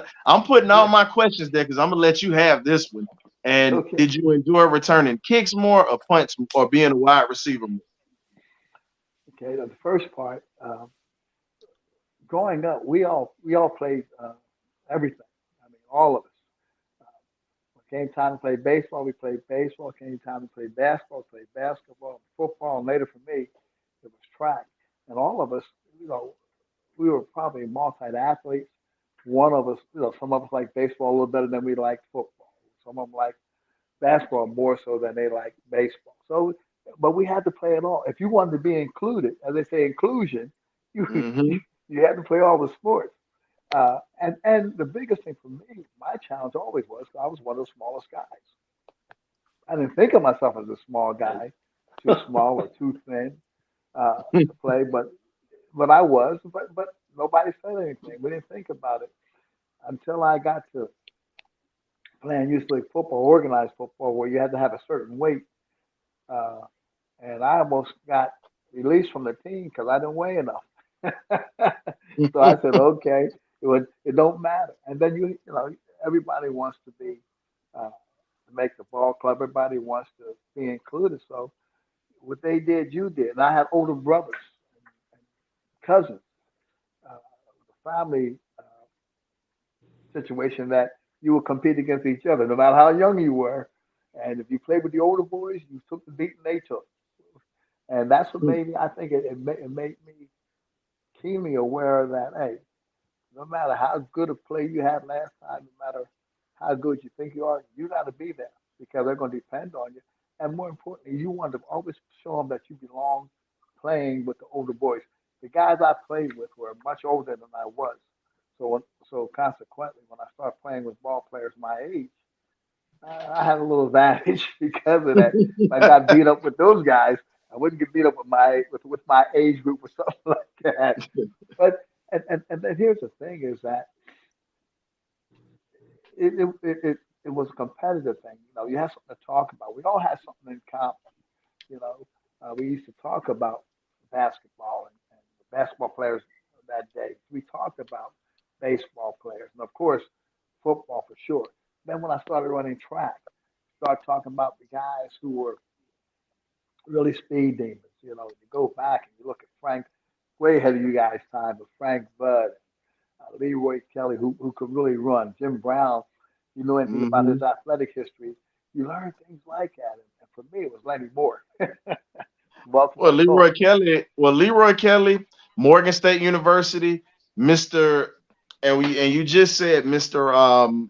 all my questions there because I'm gonna let you have this one. And Okay. did you enjoy returning kicks more, or punts, or being a wide receiver more? Okay. The first part, growing up, we all played everything. I mean, all of us. Uh, when it came time to play baseball, we played baseball. Came time to play basketball, we played basketball, football, and later for me, it was track. And all of us, you know, we were probably multi-athletes. One of us, some of us like baseball a little better than we liked football. Some of them like basketball more so than they like baseball. So, but we had to play it all. If you wanted to be included, as they say, inclusion, you Hmm. you had to play all the sports. And the biggest thing for me, my challenge always was I was one of the smallest guys. I didn't think of myself as a small guy, too small or too thin to play, but I was. But nobody said anything. We didn't think about it until I got to playing youth league football, organized football, where you had to have a certain weight. Uh, and I almost got released from the team because I didn't weigh enough. So I said, okay, it don't matter. And then everybody wants to be to make the ball club. Everybody wants to be included. So what they did, you did. And I had older brothers and cousins, the family situation that you would compete against each other, no matter how young you were. And if you played with the older boys, you took the beating they took. And that's what made me, I think it made me keenly aware that, hey, no matter how good a play you had last time, no matter how good you think you are, you got to be there because they're going to depend on you. And more importantly, you want to always show them that you belong playing with the older boys. The guys I played with were much older than I was. So consequently, when I started playing with ball players my age, I had a little advantage because of that. If I got beat up with those guys, I wouldn't get beat up with my age group or something like that. But and then here's the thing is that it was a competitive thing. You have something to talk about. We all had something in common. You know, we used to talk about basketball and the basketball players that day. We talked about baseball players and of course football for sure. Then when I started running track, start talking about the guys who were really speed demons. You go back and you look at Frank, way ahead of you guys' time, but Frank Budd, Leroy Kelly, who could really run. Jim Brown, you know anything about Mm-hmm. his athletic history, you learn things like that. And for me, it was Lenny Moore, Well, Baltimore Colts. Leroy Kelly, Morgan State University, Mister, and you just said Mister, I'm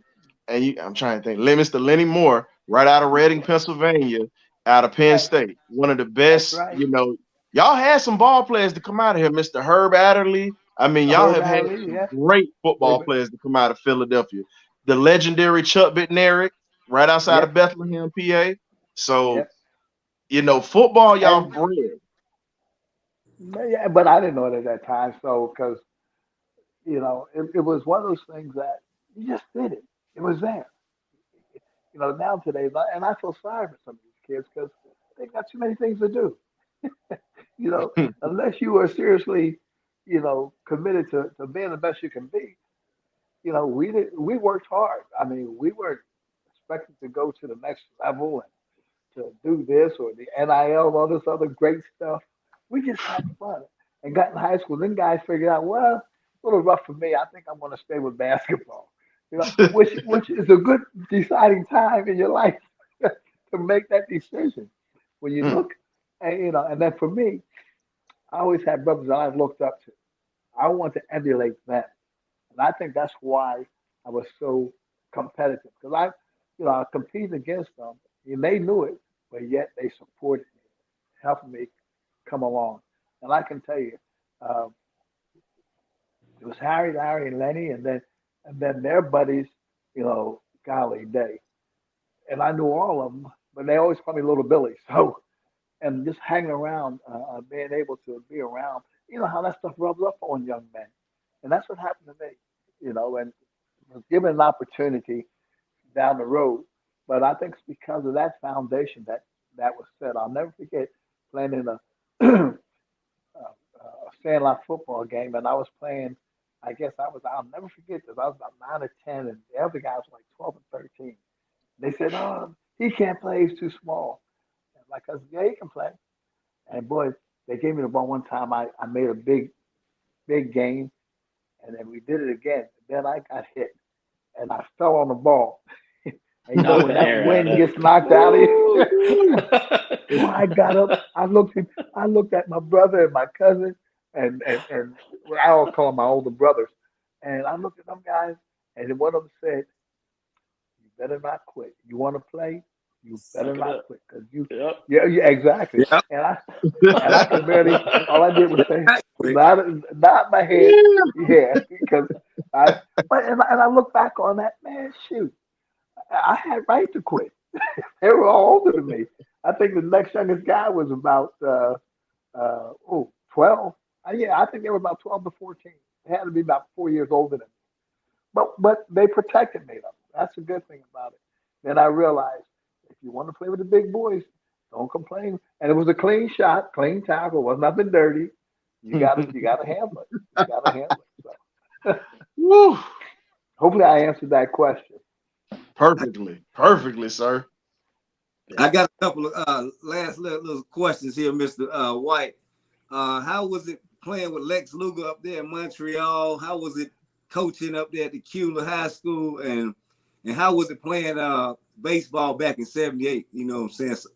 trying to think, Mister Lenny Moore, right out of Reading, Pennsylvania, out of Penn Right, State, one of the that's best. right. Y'all had some ball players to come out of here, Mister Herb Adderley. I mean, y'all Herb have had Adderley, some yeah. great football players to come out of Philadelphia. The legendary Chuck Bednarik, right outside of Yep, Bethlehem, PA. So, yep. football, y'all And bred. yeah, but I didn't know it at that time. So, because, it was one of those things that you just did it. It was there. Now today, and I feel sorry for some of these kids because they got too many things to do. you know, Unless you are seriously, committed to being the best you can be, we worked hard. I mean, we weren't expected to go to the next level and to do this or the NIL and all this other great stuff. We just had fun and got in high school. Then guys figured out, well, it's a little rough for me. I think I'm going to stay with basketball. Which is a good deciding time in your life to make that decision. When you Mm, look, and then for me, I always had brothers that I looked up to. I want to emulate them. And I think that's why I was so competitive because I competed against them and they knew it, but yet they supported me, helping me come along. And I can tell you, uh, it was Harry, Larry, and Lenny, and then their buddies, golly day. And I knew all of them, but they always called me Little Billy. So, and just hanging around, being able to be around, how that stuff rubs up on young men. And that's what happened to me, and was given an opportunity down the road. But I think it's because of that foundation that was set. I'll never forget playing in a sandlot football game, and I was playing. I guess I'll never forget this. I was about 9 or 10, and the other guys were like 12 and 13. They said, "Oh, he can't play; he's too small." And like I said, "Yeah, he can play." And boy, they gave me the ball one time. I made a big game, and then we did it again. Then I got hit, and I fell on the ball. And Knock when the that air out wind of gets knocked out of you, it. boy, I got up. I looked at my brother and my cousin, and well, I always call them my older brothers. And I looked at them guys, and then one of them said, "You better not quit. You want to play? You better Suck it not up. quit, because you." Yep. Yeah, yeah, exactly. Yeah. And I could barely. All I did was say, Quick. nod my head, yeah. yeah, because I. But I look back on that, man. Shoot, I had right to quit. They were all older than me. I think the next youngest guy was about 12. Yeah, I think they were about 12 to 14. They had to be about 4 years older than me. But they protected me though. That's a good thing about it. Then I realized if you want to play with the big boys, don't complain. And it was a clean shot, clean tackle, was nothing dirty. You gotta handle it. You gotta handle it. So Woo. hopefully I answered that question. Perfectly, sir. I got a couple of last little questions here, Mr. White. How was it playing with Lex Luger up there in Montreal? How was it coaching up there at the Cula High School? And how was it playing baseball back in '78? You know what I'm saying? So,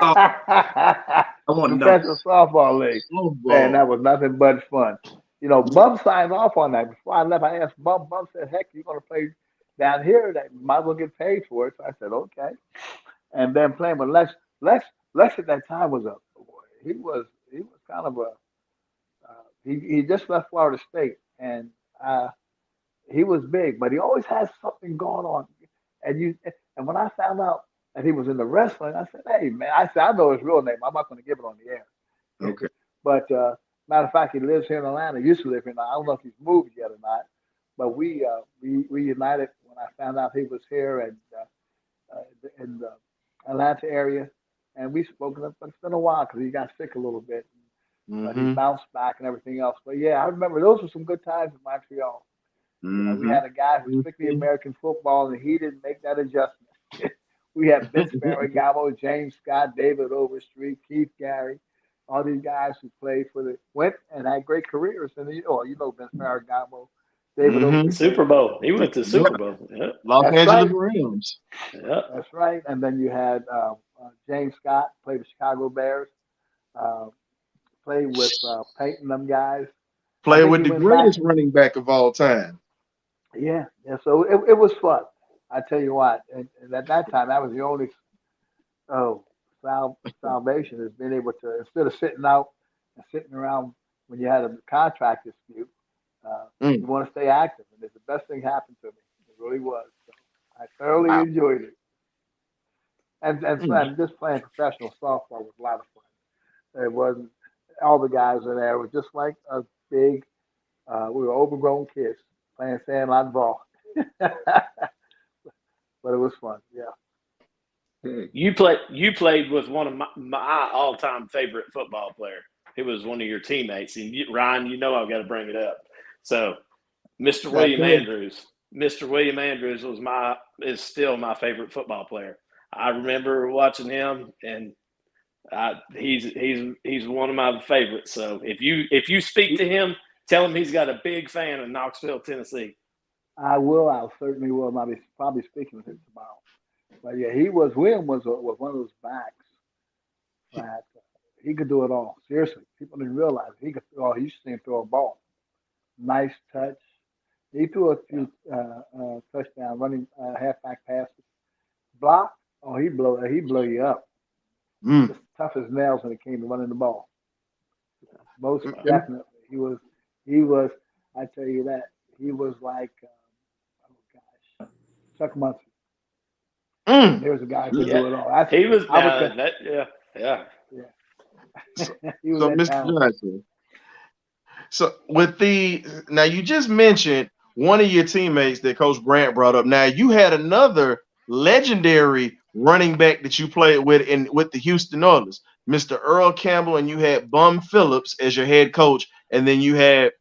I want to know. Professional softball league. Man, Softball. that was nothing but fun. Bum signed off on that. Before I left, I asked Bum. Bum said, "Heck, you're gonna play down here? That you might as well get paid for it." So I said, "Okay." And then playing with Lex at that time was he was kind of he just left Florida State, and uh, he was big, but he always had something going on. And when I found out that he was in the wrestling, I said, "Hey man," I said, "I know his real name. I'm not going to give it on the air." Okay. But matter of fact, he lives here in Atlanta. He used to live here. Now I don't know if he's moved yet or not. But we reunited when I found out he was here and in the Atlanta area, and we spoke. But it's been a while because he got sick a little bit, but he Mm-hmm. bounced back and everything else. But yeah, I remember those were some good times in Montreal. We Mm-hmm. had a guy who strictly Mm-hmm. American football, and he didn't make that adjustment. We had Vince Ferragamo, James Scott, David Overstreet, Keith Gary, all these guys who played for went and had great careers. And Vince Ferragamo, David Mhm. Oakley Super played. Bowl. He went to Yep. Super Bowl. Yep. Los That's Angeles right. Rams. Yep. That's right. And then you had James Scott played with Chicago Bears. Played with Peyton, them guys. I Played think with he the went back. greatest running back of all time. Yeah. So it was fun. I tell you what. And at that time, that was the only salvation is being able to, instead of sitting out and sitting around when you had a contract dispute, you want to stay active. And it's the best thing happened to me. It really was. So I thoroughly Wow. enjoyed it. And just playing professional softball was a lot of fun. It wasn't, all the guys in there were just like a big, we were overgrown kids playing sandlot ball. But it was fun, yeah. You played with one of my all-time favorite football player. It was one of your teammates. And Ryan, you know I've got to bring it up. So, Mr. William Andrews. Mr. William Andrews is still my favorite football player. I remember watching him, and he's one of my favorites. So if you speak to him, tell him he's got a big fan of Knoxville, Tennessee. I will. I certainly will. I'll be probably speaking with him tomorrow. But yeah, William was one of those backs that he could do it all. Seriously, people didn't realize he could. Oh, you should see him throw a ball. Nice touch. He threw a few touchdown running halfback passes. Block. Oh, he blow you up. Mm. Just tough as nails when it came to running the ball. Most definitely, he was. I tell you that he was like, Chuck Muncie. There's a guy who could do it all. Yeah. So, He was so that Mr. talented. Johnson. So now you just mentioned one of your teammates that Coach Brandt brought up. Now you had another legendary running back that you played with the Houston Oilers, Mr. Earl Campbell, and you had Bum Phillips as your head coach, and then you had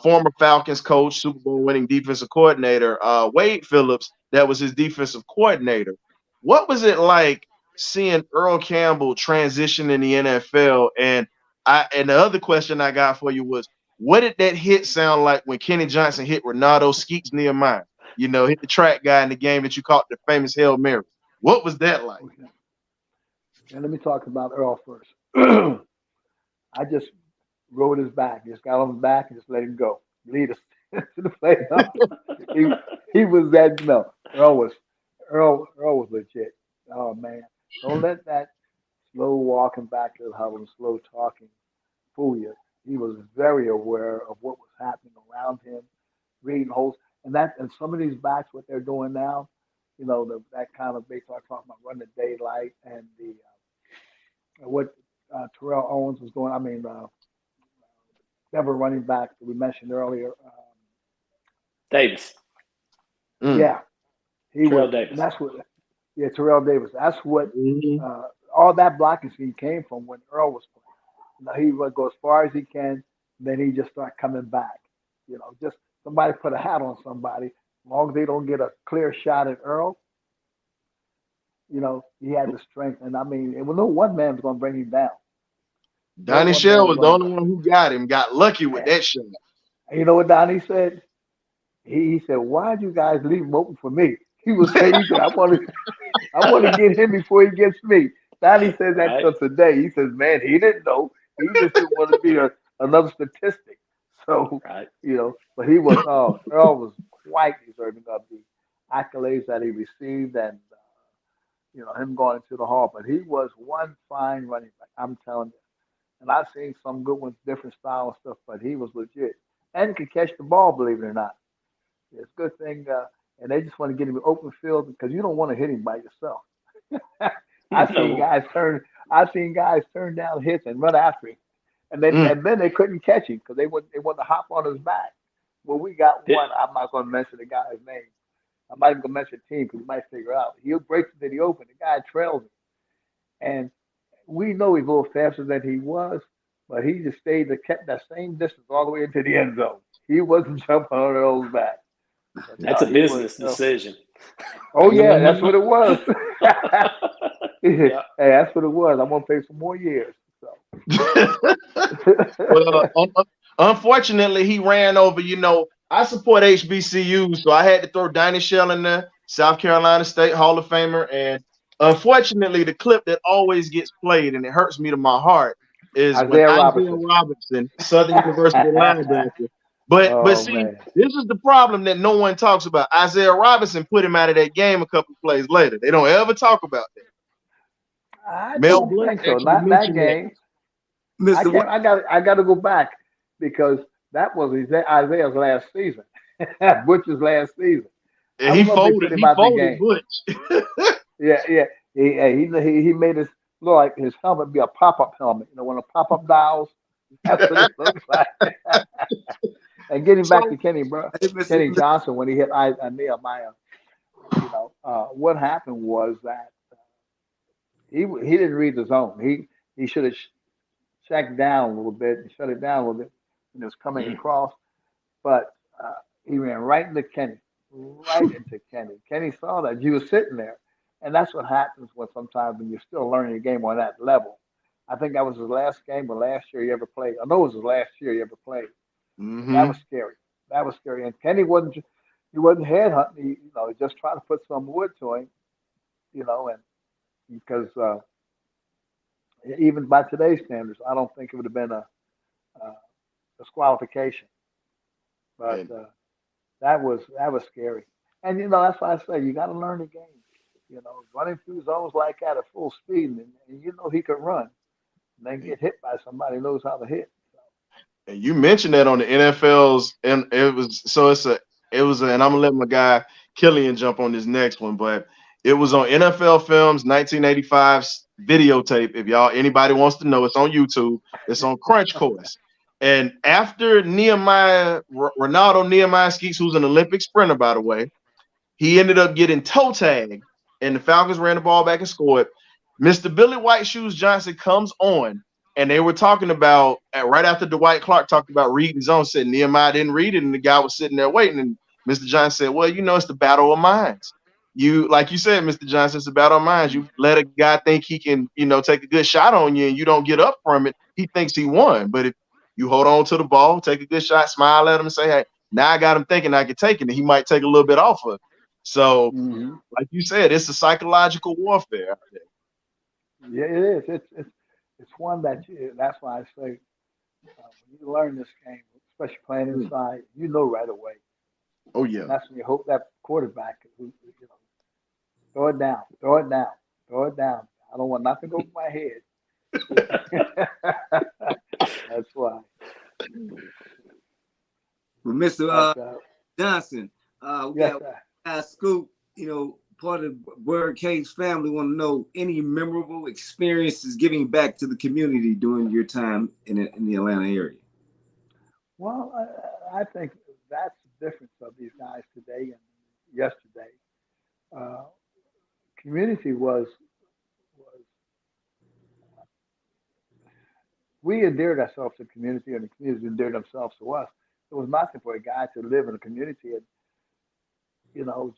former Falcons coach, Super Bowl winning defensive coordinator, Wade Phillips, that was his defensive coordinator. What was it like seeing Earl Campbell transition in the NFL? And the other question I got for you was, what did that hit sound like when Kenny Johnson hit Ronaldo Skeets Nehemiah? You know, hit the track guy in the game that you caught the famous Hail Mary. What was that like? And let me talk about Earl first. I just rode his back, just got on his back and just let him go. Lead us to the play. he was that Earl was legit. Oh man. Don't let that slow walking back to the huddle and slow talking fool you. He was very aware of what was happening around him, reading holes. And some of these backs, what they're doing now, that kind of baseball talking about running the daylight and what Terrell Owens was doing. I mean, Denver running back that we mentioned earlier. Davis. Yeah, Terrell Davis. That's what. Yeah, Terrell Davis. That's what all that blocking scheme came from when Earl was playing. He would go as far as he can, then he just start coming back. Just somebody put a hat on somebody. As long as they don't get a clear shot at Earl, he had the strength. And I mean, it was no one man was going to bring him down. Donnie Shell was the only one who got lucky with that shot. And you know what Donnie said? He said, "Why'd you guys leave him open for me?" He said, "I want to get him before he gets me." Donnie says that till today. He says, "Man, he didn't know. He just didn't want to be another statistic." So, but he was. Earl was quite deserving of the accolades that he received, and him going into the Hall. But he was one fine running back. I'm telling you. And I've seen some good ones, different style and stuff, but he was legit. And he could catch the ball, believe it or not. It's a good thing. And they just want to get him in open field because you don't want to hit him by yourself. I've seen guys turn down hits and run after him. And then they couldn't catch him because they want to hop on his back. Well, we got one. I'm not going to mention the guy's name. I'm not even going to mention the team because you might figure out. He'll break into the open. The guy trails him. And we know he's a little faster than he was, but he just kept that same distance all the way into the end zone. He wasn't jumping on Earl's back. That's a business decision. Oh yeah, that's what it was. Hey, that's what it was. I'm gonna pay some more years. So. Well, unfortunately, he ran over, I support HBCUs, so I had to throw Diney Shell in there, South Carolina State Hall of Famer, and unfortunately, the clip that always gets played and it hurts me to my heart is when Isaiah Isaiah Robertson. Robinson, Southern University linebacker. But Oh see, man. this is the problem that no one talks about. Isaiah Robinson put him out of that game a couple plays later. They don't ever talk about that. I Mel don't Blunt think so. actually Not that mentioned that. game. Mr. White. I got to go back because that was Isaiah's last season, Butch's last season. I And he don't know if they folded. put him He out the folded game. Butch. Yeah, yeah. He made it look like his helmet be a pop up helmet. You know, one of the pop up dials. That's what it looks like. And getting back So to Kenny, bro, Hey, Mr. Kenny Johnson when he hit Nehemiah, what happened was that he didn't read the zone. He should have checked down a little bit and shut it down a little bit when it was coming across. But he ran right into Kenny, right into Kenny. Kenny saw that you were sitting there, and that's what happens when sometimes when you're still learning the game on that level. I think that was his last game or last year he ever played. I know it was his last year he ever played. And that was hmm scary. That was scary. And Kenny he wasn't headhunting. He just trying to put some wood to him, and because even by today's standards, I don't think it would have been a disqualification. But and that was scary. And that's why I say you got to learn the game. Running through zones like that at full speed, and he could run, and then get hit by somebody who knows how to hit. And you mentioned that on the NFL's, and and I'm gonna let my guy Killian jump on this next one, but it was on NFL Films 1985's videotape. If anybody wants to know, it's on YouTube. It's on Crunch Course. And after Ronaldo Nehemiah Skeets, who's an Olympic sprinter, by the way, he ended up getting toe tagged, and the Falcons ran the ball back and scored. Mr. Billy White Shoes Johnson comes on, and they were talking about right after Dwight Clark talked about reading zone, said Nehemiah didn't read it, and the guy was sitting there waiting. And Mr. Johnson said, "Well, it's the battle of minds. Like you said, Mr. Johnson, it's the battle of minds. You let a guy think he can, take a good shot on you, and you don't get up from it. He thinks he won. But if you hold on to the ball, take a good shot, smile at him, and say, hey, now I got him thinking I can take it, and he might take a little bit off of it. So, Hmm. like you said, it's a psychological warfare out there. Yeah, it is. It's one that's why I say when you learn this game, especially playing Mm. inside, right away. Oh And yeah. that's when you hope that quarterback, throw it down, throw it down, throw it down. I don't want nothing over my head. That's why. Well, Mr. But Johnson, we yes, got Scoop, part of BirdCage family want to know any memorable experiences giving back to the community during your time in the Atlanta area. well, I think that's the difference of these guys today and yesterday. Uh, Community was we endeared ourselves to the community, and the community endeared themselves to us. It was nothing for a guy to live in a community and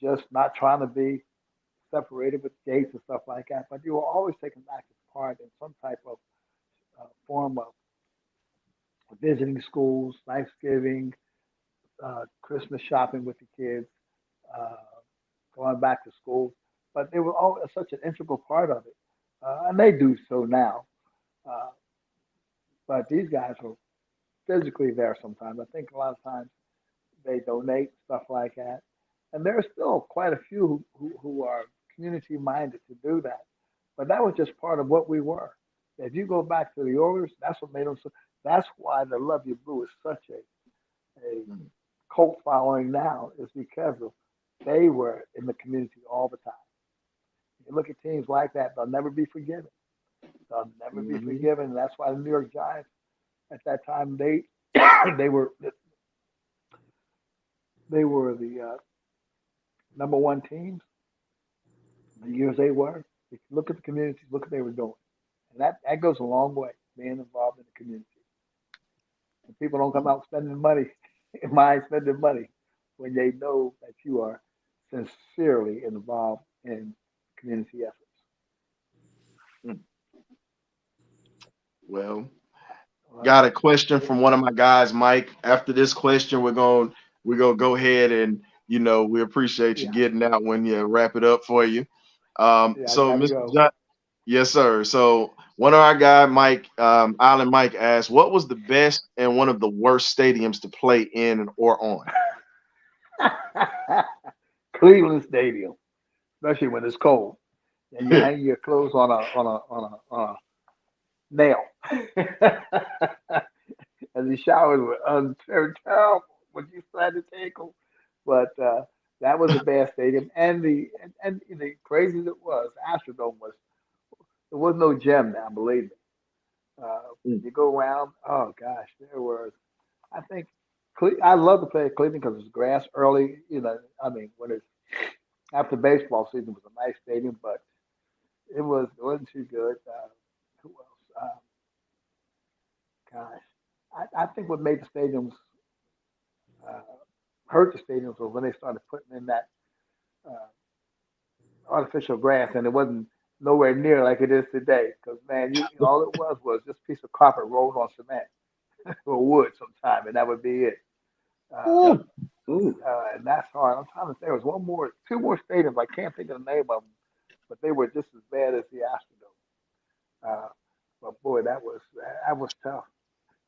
just not trying to be separated with gates and stuff like that. But you were always taking active part in some type of form of visiting schools, Thanksgiving, Christmas shopping with the kids, uh, going back to school. But they were all such an integral part of it, and they do so now. Uh, but these guys were physically there sometimes. I think a lot of times they donate stuff like that, and there are still quite a few who are community minded to do that. But that was just part of what we were. If you go back to the Oilers, that's what made them so. That's why the Love You Blue is such a cult following now, is because of they were in the community all the time. You look at teams like that, they'll never be forgiven. They'll never be hmm forgiven. And that's why the New York Giants at that time they were the number one teams. The years they were. If you look at the communities, look what they were doing, and that goes a long way. Being involved in the community, and people don't come out spending money, mind spending money, when they know that you are sincerely involved in community efforts. Well, All right. got a question from one of my guys, Mike. After this question, we're going to we're gonna go ahead and we appreciate you Yeah, getting out when you wrap it up for you. yeah, I So gotta Mr. go. John, yes, sir. So one of our guy, Mike, Island Mike asked, what was the best and one of the worst stadiums to play in or on? Cleveland Stadium, especially when it's cold and you hang your clothes on a nail. And the showers were terrible when you had to take them. But that was a bad stadium. And the crazy as it was, Astrodome was there was no gym now, believe me. You go around, oh gosh, there was. I think I love to play at Cleveland because it's grass early. I mean, when it's after baseball season, it was a nice stadium, but it wasn't too good. Who else? Gosh, I think what made the stadiums uh, hurt the stadiums was when they started putting in that uh, artificial grass, and it wasn't nowhere near like it is today. Because man, all it was just a piece of carpet rolled on cement or wood sometime, and that would be it. Uh, Ooh, Ooh. and that's hard. I'm trying to think. There was two more stadiums. I can't think of the name of them, but they were just as bad as the Astrodome. But boy, that was tough.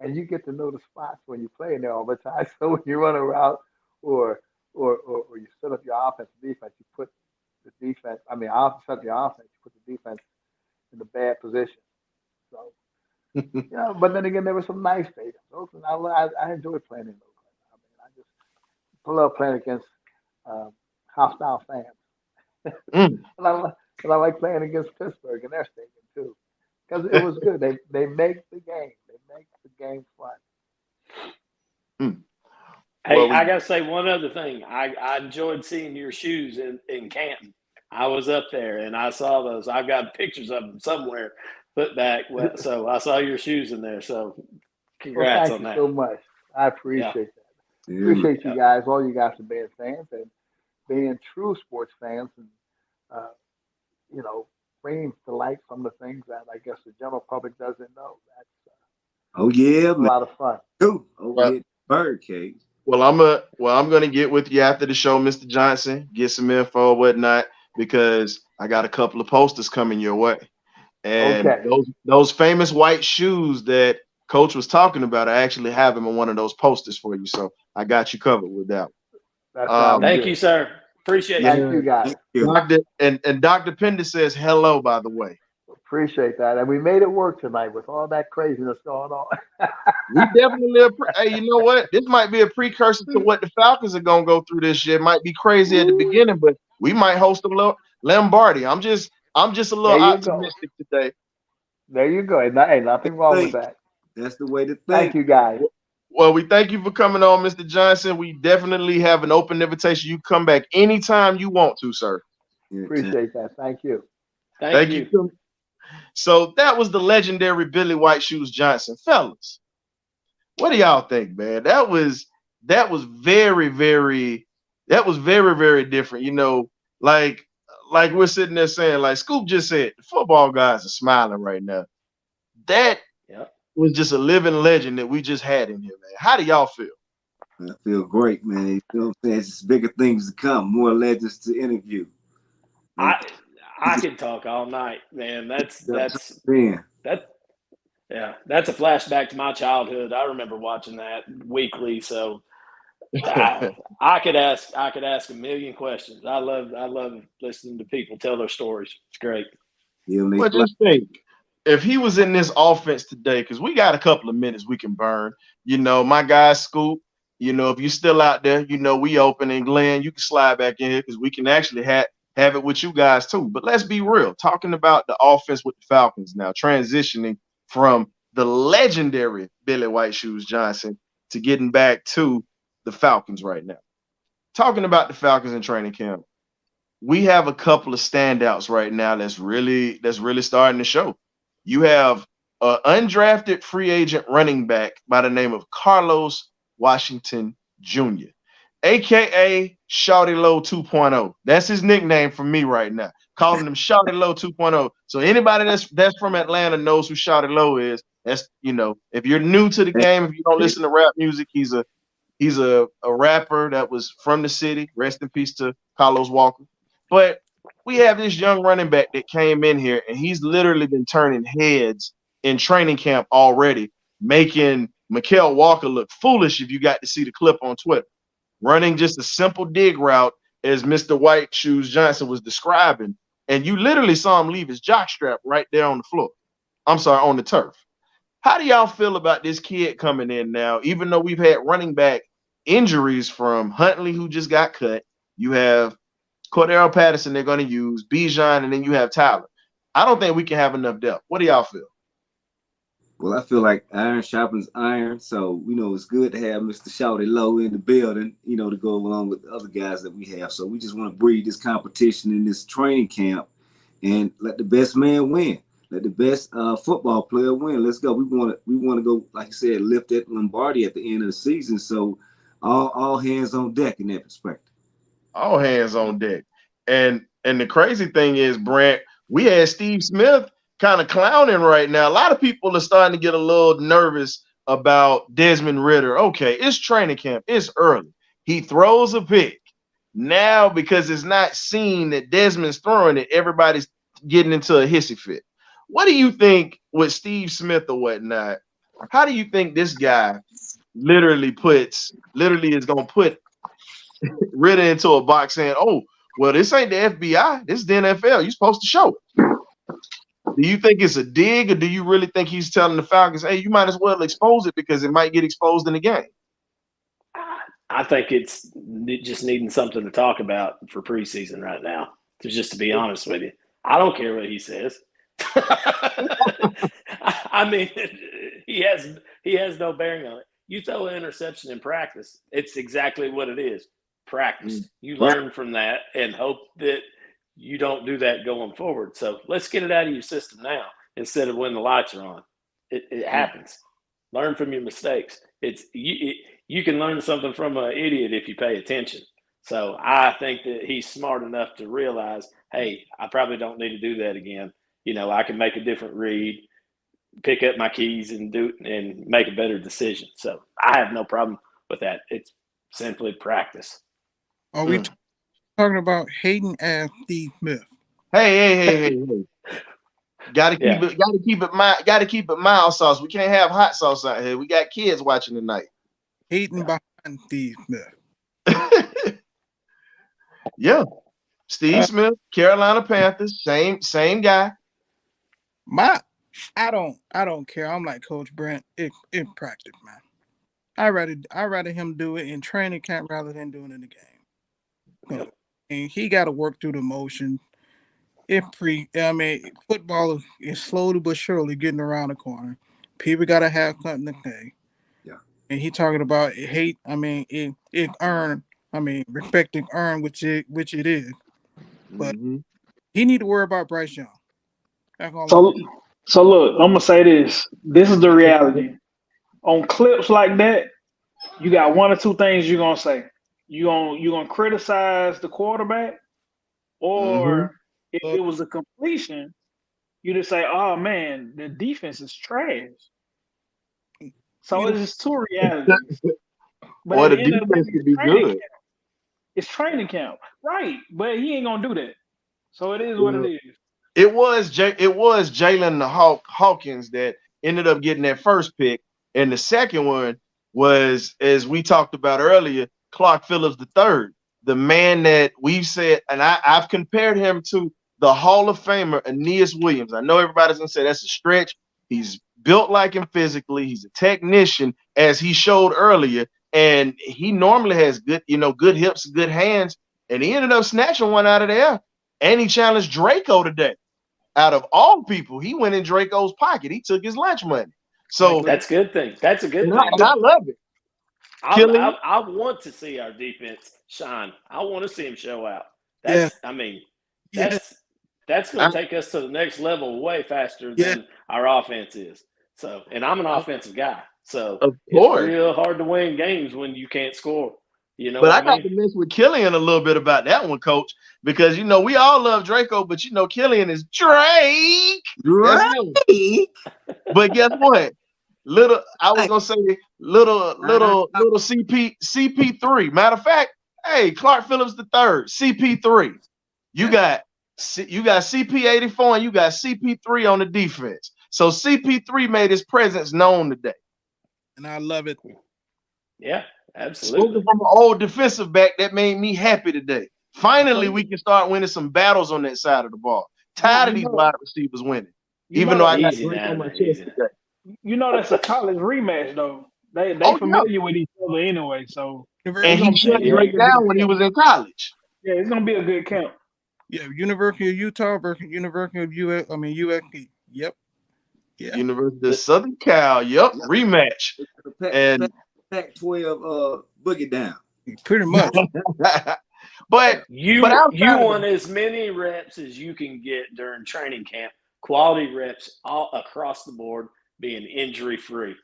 And you get to know the spots when you play in there all the time. So when you run around or or you set up your offense and defense, you put the defense. I mean, set up your offense, you put the defense in a bad position. So but then again, there were some nice stadiums. Oakland, I enjoyed playing in Oakland. I mean, I just love playing against um, hostile fans, mm, and I like playing against Pittsburgh in their stadium too because it was good. They make the game. They make the game fun. mm. Hey, Well, I gotta say one other thing. I enjoyed seeing your shoes in Canton. I was up there and I saw those. I've got pictures of them somewhere put back. So I saw your shoes in there. So Well, congrats thank on you that. so much. I Yeah. appreciate that. Yeah, man. Appreciate you Yeah. guys, all you guys for being fans and being true sports fans, and uh, you know, bringing to light some of the things that I guess the general public doesn't know. Oh yeah, That's a man. lot of fun. Too over well, here, Birdcage. I'm gonna get with you after the show, Mr. Johnson, get some info or whatnot, because I got a couple of posters coming your way. And Okay, those famous white shoes that Coach was talking about, I actually have them in one of those posters for you. So I got you covered with that. that sounds Um, Thank you, good. sir. Appreciate you. Thank Yeah, you guys. thank you. Doctor and Dr. Pender says hello, by the way. Appreciate that. And we made it work tonight with all that craziness going on. We definitely, hey, you know what? This might be a precursor to what the Falcons are gonna go through this year. It might be crazy at the Ooh, beginning, but we might host a little Lombardi. I'm just a little there you go. optimistic today. There you go. Ain't nothing wrong with Think that. that's the way to Thank think. you guys. Well, we thank you for coming on, Mr. Johnson. We definitely have an open invitation. You come back anytime you want to, sir. Yeah, time. Appreciate that. Thank you. Thank Thank you. you. So that was the legendary Billy White Shoes Johnson. Fellas, what do y'all think, man? That was very, very very different. Like we're sitting there saying, like Scoop just said, the football guys are smiling right now. That Yep. was just a living legend that we just had in here, man. How do y'all feel? I feel great, man. You know what I'm saying? It's bigger things to come, more legends to interview. And I could talk all night, man. That's man, that. Yeah, that's a flashback to my childhood. I remember watching that weekly. So I could ask a million questions. I love listening to people tell their stories. It's great. yeah, when they But fly, just think, if he was in this offense today, because we got a couple of minutes we can burn. My guy Scoop. If you're still out there, we open. And Glenn, you can slide back in here because we can actually have it with you guys too. But let's be real. Talking about the offense with the Falcons now, transitioning from the legendary Billy White Shoes Johnson to getting back to the Falcons right now. Talking about the Falcons in training camp, we have a couple of standouts right now that's really starting to show. You have an undrafted free agent running back by the name of Carlos Washington Jr., aka Shawty Low 2.0. That's his nickname for me right now. Calling him Shawty Low 2.0. So anybody that's from Atlanta knows who Shawty Low is. That's if you're new to the game, if you don't listen to rap music, he's a He's a rapper that was from the city. Rest in peace to Carlos Walker. But we have this young running back that came in here, and he's literally been turning heads in training camp already, making Mykal Walker look foolish if you got to see the clip on Twitter. Running just a simple dig route as Mr. White Shoes Johnson was describing, and you literally saw him leave his jockstrap right there on the floor. I'm sorry, on the turf. How do y'all feel about this kid coming in now, even though we've had running back injuries from Huntley, who just got cut? You have Cordero Patterson they're going to use, Bijan, and then you have Tyler. I don't think we can have enough depth. What do y'all feel? Well, I feel like iron sharpens iron. So, it's good to have Mr. Shawty Low in the building, to go along with the other guys that we have. So we just want to breed this competition in this training camp and let the best man win. Let the best football player win. Let's go. We want to go, like you said, lift that Lombardi at the end of the season. So all hands on deck in that perspective. All hands on deck. And the crazy thing is, Brent, we had Steve Smith kind of clowning right now. A lot of people are starting to get a little nervous about Desmond Ridder. Okay, it's training camp. It's early. He throws a pick. Now, because it's not seen that Desmond's throwing it, everybody's getting into a hissy fit. What do you think with Steve Smith or whatnot? How do you think this guy literally is going to put Ridder into a box saying, oh, well, this ain't the FBI. This is the NFL. You're supposed to show it. Do you think it's a dig, or do you really think he's telling the Falcons, hey, you might as well expose it because it might get exposed in the game? I think it's just needing something to talk about for preseason right now, to be honest with you. I don't care what he says. I mean, he has no bearing on it. You throw an interception in practice, it's exactly what it is. Practice. You learn from that and hope that you don't do that going forward. So let's get it out of your system now instead of when the lights are on. It happens. Learn from your mistakes. You can learn something from an idiot if you pay attention. So I think that he's smart enough to realize, hey, I probably don't need to do that again. I can make a different read, pick up my keys and make a better decision. So I have no problem with that. It's simply practice. Are we talking about Hayden and Steve Smith? Hey. Gotta keep it mild sauce. We can't have hot sauce out here. We got kids watching tonight. Hayden behind Steve Smith. Yeah. Steve Smith, Carolina Panthers, same guy. I don't care. I'm like Coach Brent in practice, man. I'd rather him do it in training camp rather than doing it in the game. And he got to work through the motion. Football is slowly but surely getting around the corner. People got to have something to say. Yeah. And he talking about hate. Respect and earn, which it is. But he need to worry about Bryce Young. So look, I'm gonna say this. This is the reality. On clips like that, you got one or two things you're gonna say. You're gonna criticize the quarterback, or if it was a completion, you just say, "Oh man, the defense is trash." So it's just two realities. But or the defense could be good. It's training camp, right? But he ain't gonna do that. So it is what it is. It was Jalen Hawkins that ended up getting that first pick, and the second one was, as we talked about earlier, Clark Phillips III, the man that we've said, and I've compared him to the Hall of Famer Aeneas Williams. I know everybody's gonna say that's a stretch. He's built like him physically. He's a technician, as he showed earlier, and he normally has good hips, good hands, and he ended up snatching one out of there. And he challenged Draco today. Out of all people, he went in Draco's pocket. He took his lunch money. So that's a good thing. That's a good thing. And I love it. I want to see our defense shine. I want to see him show out. That's going to take us to the next level way faster than our offense is. So, and I'm an offensive guy. So it's real hard to win games when you can't score. But I got to mess with Killian a little bit about that one, Coach, because we all love Draco, but Killian is Drake. Right. But guess what? little. I was gonna say little CP3. Matter of fact, hey, Clark Phillips the third, CP3. You got CP84 and you got CP3 on the defense. So CP3 made his presence known today. And I love it. Yeah, absolutely. Spoken from an old defensive back, that made me happy today. Finally, we can start winning some battles on that side of the ball. Tired of these wide receivers winning. Even though I got Drake on my chest today. You know that's a college rematch though. They familiar with each other anyway. So and he shut Drake down when he was in college. Yeah, it's gonna be a good camp. Yeah, University of Utah versus University of USC. Yep. Yeah. University of Southern Cal. Yep. Rematch. And Pac-12 boogie down. Pretty much. But you want as many reps as you can get during training camp. Quality reps all across the board, being injury free,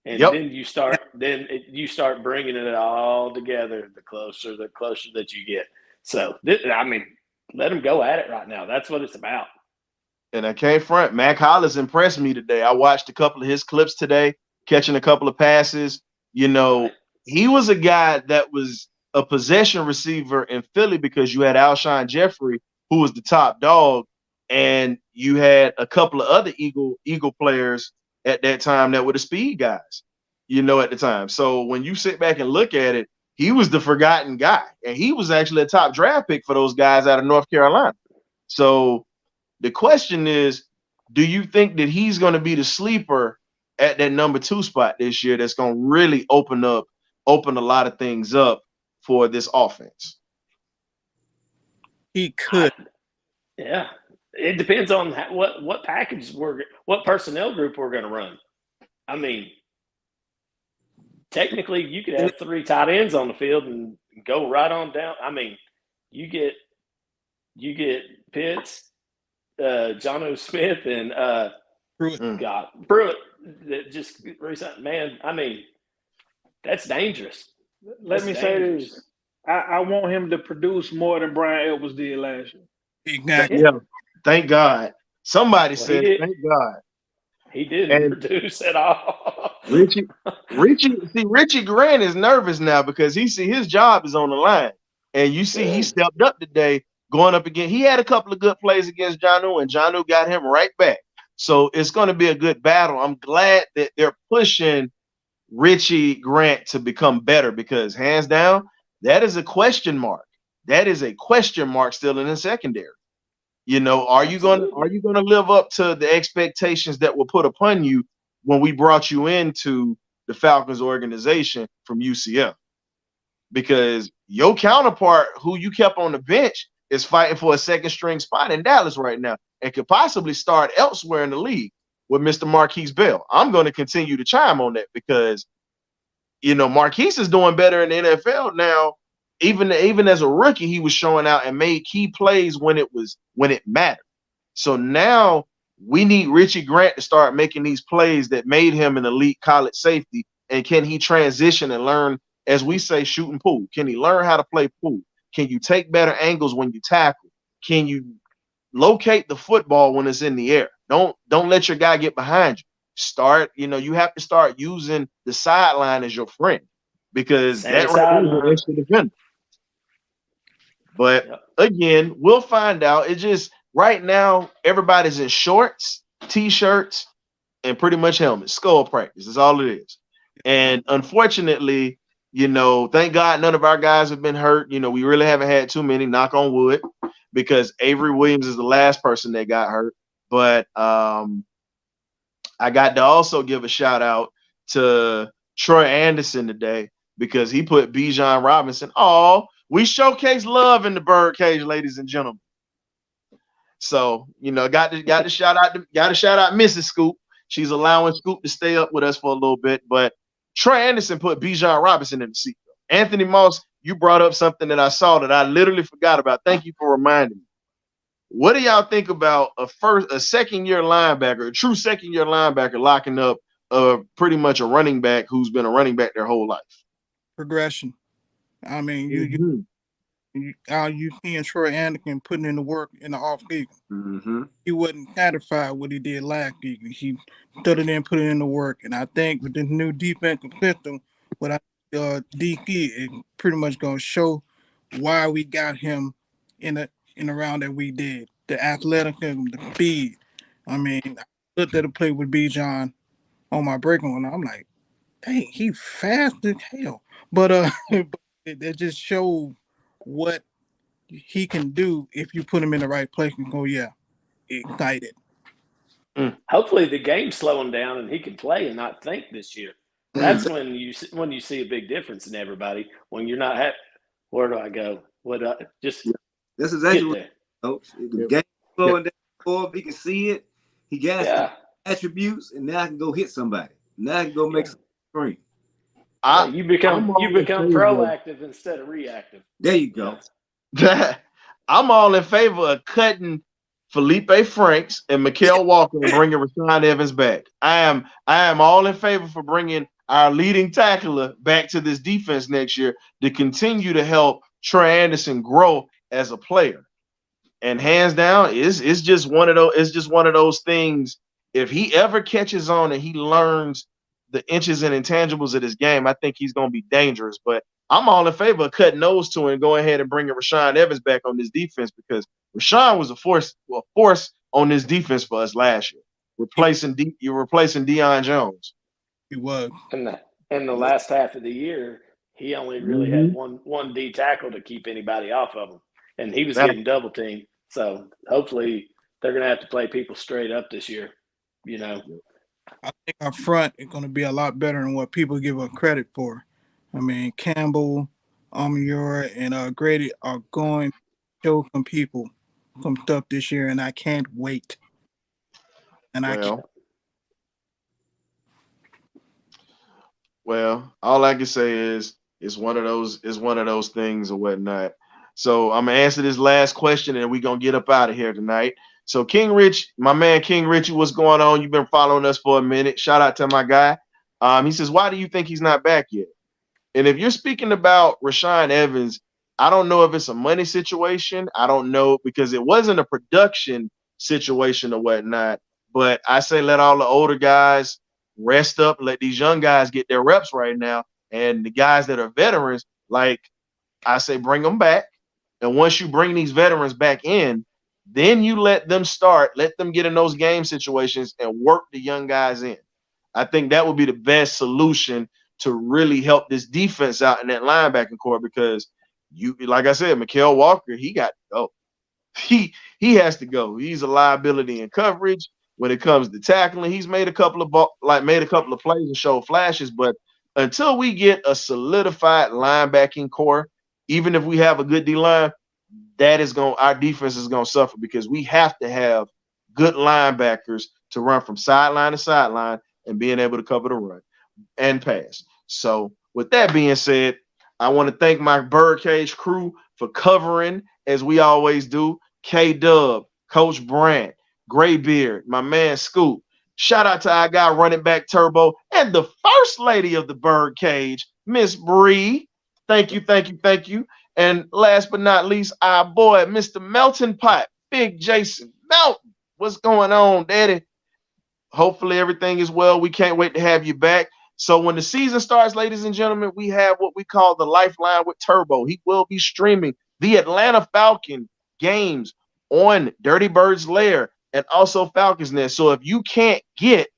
and then you start bringing it all together. The closer that you get. So I mean, let them go at it right now. That's what it's about. And I can't front. Mac Hollins impressed me today. I watched a couple of his clips today, catching a couple of passes. You know, he was a guy that was a possession receiver in Philly because you had Alshon Jeffrey, who was the top dog, and you had a couple of other Eagle players at that time that were the speed guys, you know, at the time. So when you sit back and look at it, he was the forgotten guy, and he was actually a top draft pick for those guys out of North Carolina. So the question is, do you think that he's going to be the sleeper at that number 2 spot this year that's going to really open a lot of things up for this offense? He could. Yeah. It depends on what package what personnel group we're going to run. I mean, technically you could have 3 tight ends on the field and go right on down. I mean, you get Pitts, Jonnu Smith, and Pruitt. That just recent, man. I mean, that's dangerous. Let me say this: I want him to produce more than Brian Edwards did last year. Exactly. Yeah. Thank God. Somebody said, "Thank God." He didn't produce at all. Richie Grant is nervous now because he see his job is on the line, and you see he stepped up today, going up again. He had a couple of good plays against Jonnu, and Jonnu got him right back. So it's going to be a good battle. I'm glad that they're pushing Richie Grant to become better because hands down, that is a question mark. That is a question mark still in the secondary. You know, are you going to live up to the expectations that were put upon you when we brought you into the Falcons organization from UCF? Because your counterpart, who you kept on the bench, is fighting for a second string spot in Dallas right now and could possibly start elsewhere in the league with Mr. Marquise Bell. I'm going to continue to chime on that because, you know, Marquise is doing better in the NFL now. Even as a rookie, he was showing out and made key plays when it mattered. So now we need Richie Grant to start making these plays that made him an elite college safety. And can he transition and learn, as we say, shooting pool? Can he learn how to play pool? Can you take better angles when you tackle? Can you locate the football when it's in the air? Don't let your guy get behind you. You have to start using the sideline as your friend because that right there is an extra defender. But again, we'll find out. It's just right now, everybody's in shorts, t-shirts, and pretty much helmets. Skull practice is all it is. And unfortunately, thank God none of our guys have been hurt. We really haven't had too many, knock on wood, because Avery Williams is the last person that got hurt. But I got to also give a shout out to Troy Anderson today because he put Bijan Robinson. We showcase love in the BirdCage, ladies and gentlemen. So, got to shout out Mrs. Scoop. She's allowing Scoop to stay up with us for a little bit. But Troy Anderson put Bijan Robinson in the seat. Anthony Moss, you brought up something that I saw that I literally forgot about. Thank you for reminding me. What do y'all think about a second-year linebacker, a true second-year linebacker locking up pretty much a running back who's been a running back their whole life? Progression. I mean, You seeing Troy Anakin putting in the work in the off season. Mm-hmm. He wasn't satisfied with what he did last season. He studied and put in the work, and I think with this new defensive system, what DC is pretty much gonna show why we got him in the round that we did. The athleticism, the speed. I mean, I looked at a play with B. John on my breaking one. I'm like, dang, he fast as hell. But but it just showed what he can do if you put him in the right place and go, yeah, excited. Hopefully the game's slowing down and he can play and not think this year. That's when you see a big difference in everybody. When you're not where do I go? Just that's exactly get there. Coach. The game slowing down for him. He can see it. He got the attributes, and now I can go hit somebody. Now I can go make some screen. You become proactive instead of reactive. There you go. I'm all in favor of cutting Felipe Franks and Mikael Walker and bringing Rahsaan Evans back. I am all in favor for bringing our leading tackler back to this defense next year to continue to help Trey Anderson grow as a player. And hands down, it's just one of those things. If he ever catches on and he learns the inches and intangibles of this game, I think he's going to be dangerous. But I'm all in favor of cutting those two and going ahead and bringing Rahsaan Evans back on this defense, because Rahsaan was a force on this defense for us last year, replacing Deion Jones. He was. In the last half of the year, he only really had one D tackle to keep anybody off of him, and he was getting double teamed. So hopefully they're going to have to play people straight up this year. You know, I think our front is going to be a lot better than what people give us credit for. I mean, Campbell, Onyemata, and Grady are going to show some people some stuff this year, and I can't wait. And Well, all I can say is it's one of those things or whatnot. So I'm gonna answer this last question and we're gonna get up out of here tonight. So King Rich, my man King Richie, what's going on? You've been following us for a minute. Shout out to my guy. He says, why do you think he's not back yet? And if you're speaking about Rahsaan Evans, I don't know if it's a money situation. I don't know, because it wasn't a production situation or whatnot. But I say let all the older guys rest up, let these young guys get their reps right now. And the guys that are veterans, like I say, bring them back. And once you bring these veterans back in, then you let them get in those game situations and work the young guys in. I think that would be the best solution to really help this defense out in that linebacking core, because like I said, Mikael Walker, he got to go. He has to go. He's a liability in coverage when it comes to tackling. He's made a couple of plays and showed flashes, but until we get a solidified linebacking core, even if we have a good D-line, our defense is going to suffer, because we have to have good linebackers to run from sideline to sideline and being able to cover the run and pass. So with that being said, I want to thank my BirdCage crew for covering, as we always do. K-Dub, Coach Brant, Graybeard, my man Scoop. Shout out to our guy Running Back Turbo and the first lady of the BirdCage, Miss Bree. Thank you. And last but not least, our boy, Mr. Melton Pot, Big Jason Melton. What's going on, Daddy? Hopefully everything is well. We can't wait to have you back. So when the season starts, ladies and gentlemen, we have what we call the Lifeline with Turbo. He will be streaming the Atlanta Falcon games on Dirtybirdz Lair and also Falcons Nest. So if you can't get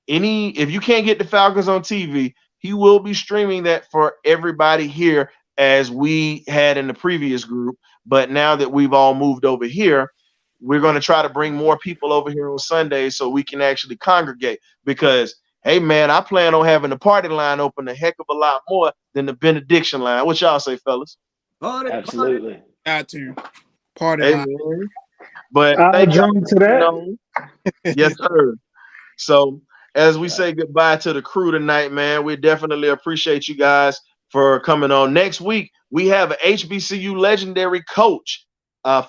the Falcons on TV, he will be streaming that for everybody here, as we had in the previous group. But now that we've all moved over here, we're going to try to bring more people over here on Sundays so we can actually congregate, because, hey, man, I plan on having the party line open a heck of a lot more than the benediction line. What y'all say, fellas? Absolutely. Got to. Party line. Man. But I'll jump to that. Yes, sir. So as we say goodbye to the crew tonight, man, we definitely appreciate you guys for coming on. Next week, we have an HBCU legendary coach,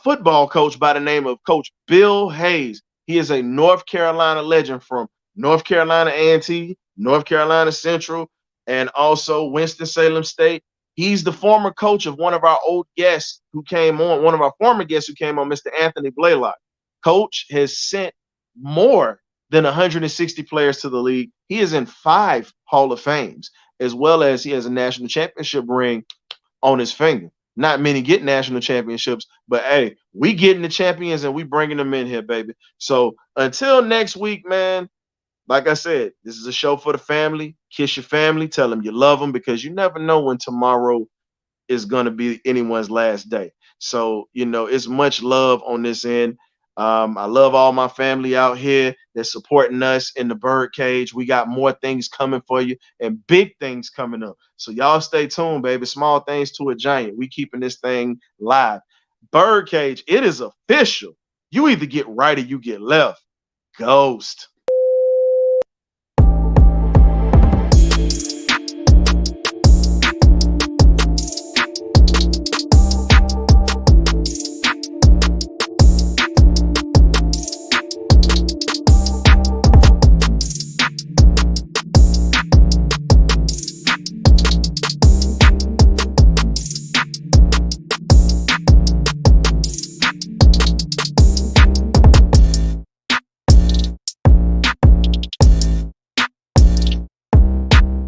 football coach by the name of Coach Bill Hayes. He is a North Carolina legend from North Carolina A&T, North Carolina Central, and also Winston-Salem State. He's the former coach of one of our old guests who came on, one of our former guests who came on, Mr. Anthony Blaylock. Coach has sent more than 160 players to the league. He is in 5 Hall of Fames, as well as he has a national championship ring on his finger. Not many get national championships, but hey, we getting the champions and we bringing them in here, baby. So until next week, man, like I said, this is a show for the family. Kiss your family. Tell them you love them, because you never know when tomorrow is going to be anyone's last day. So, you know, it's much love on this end. I love all my family out here that's supporting us in the Birdcage. We got more things coming for you and big things coming up. So y'all stay tuned, baby. Small things to a giant. We keeping this thing live. Birdcage, it is official. You either get right or you get left. Ghost.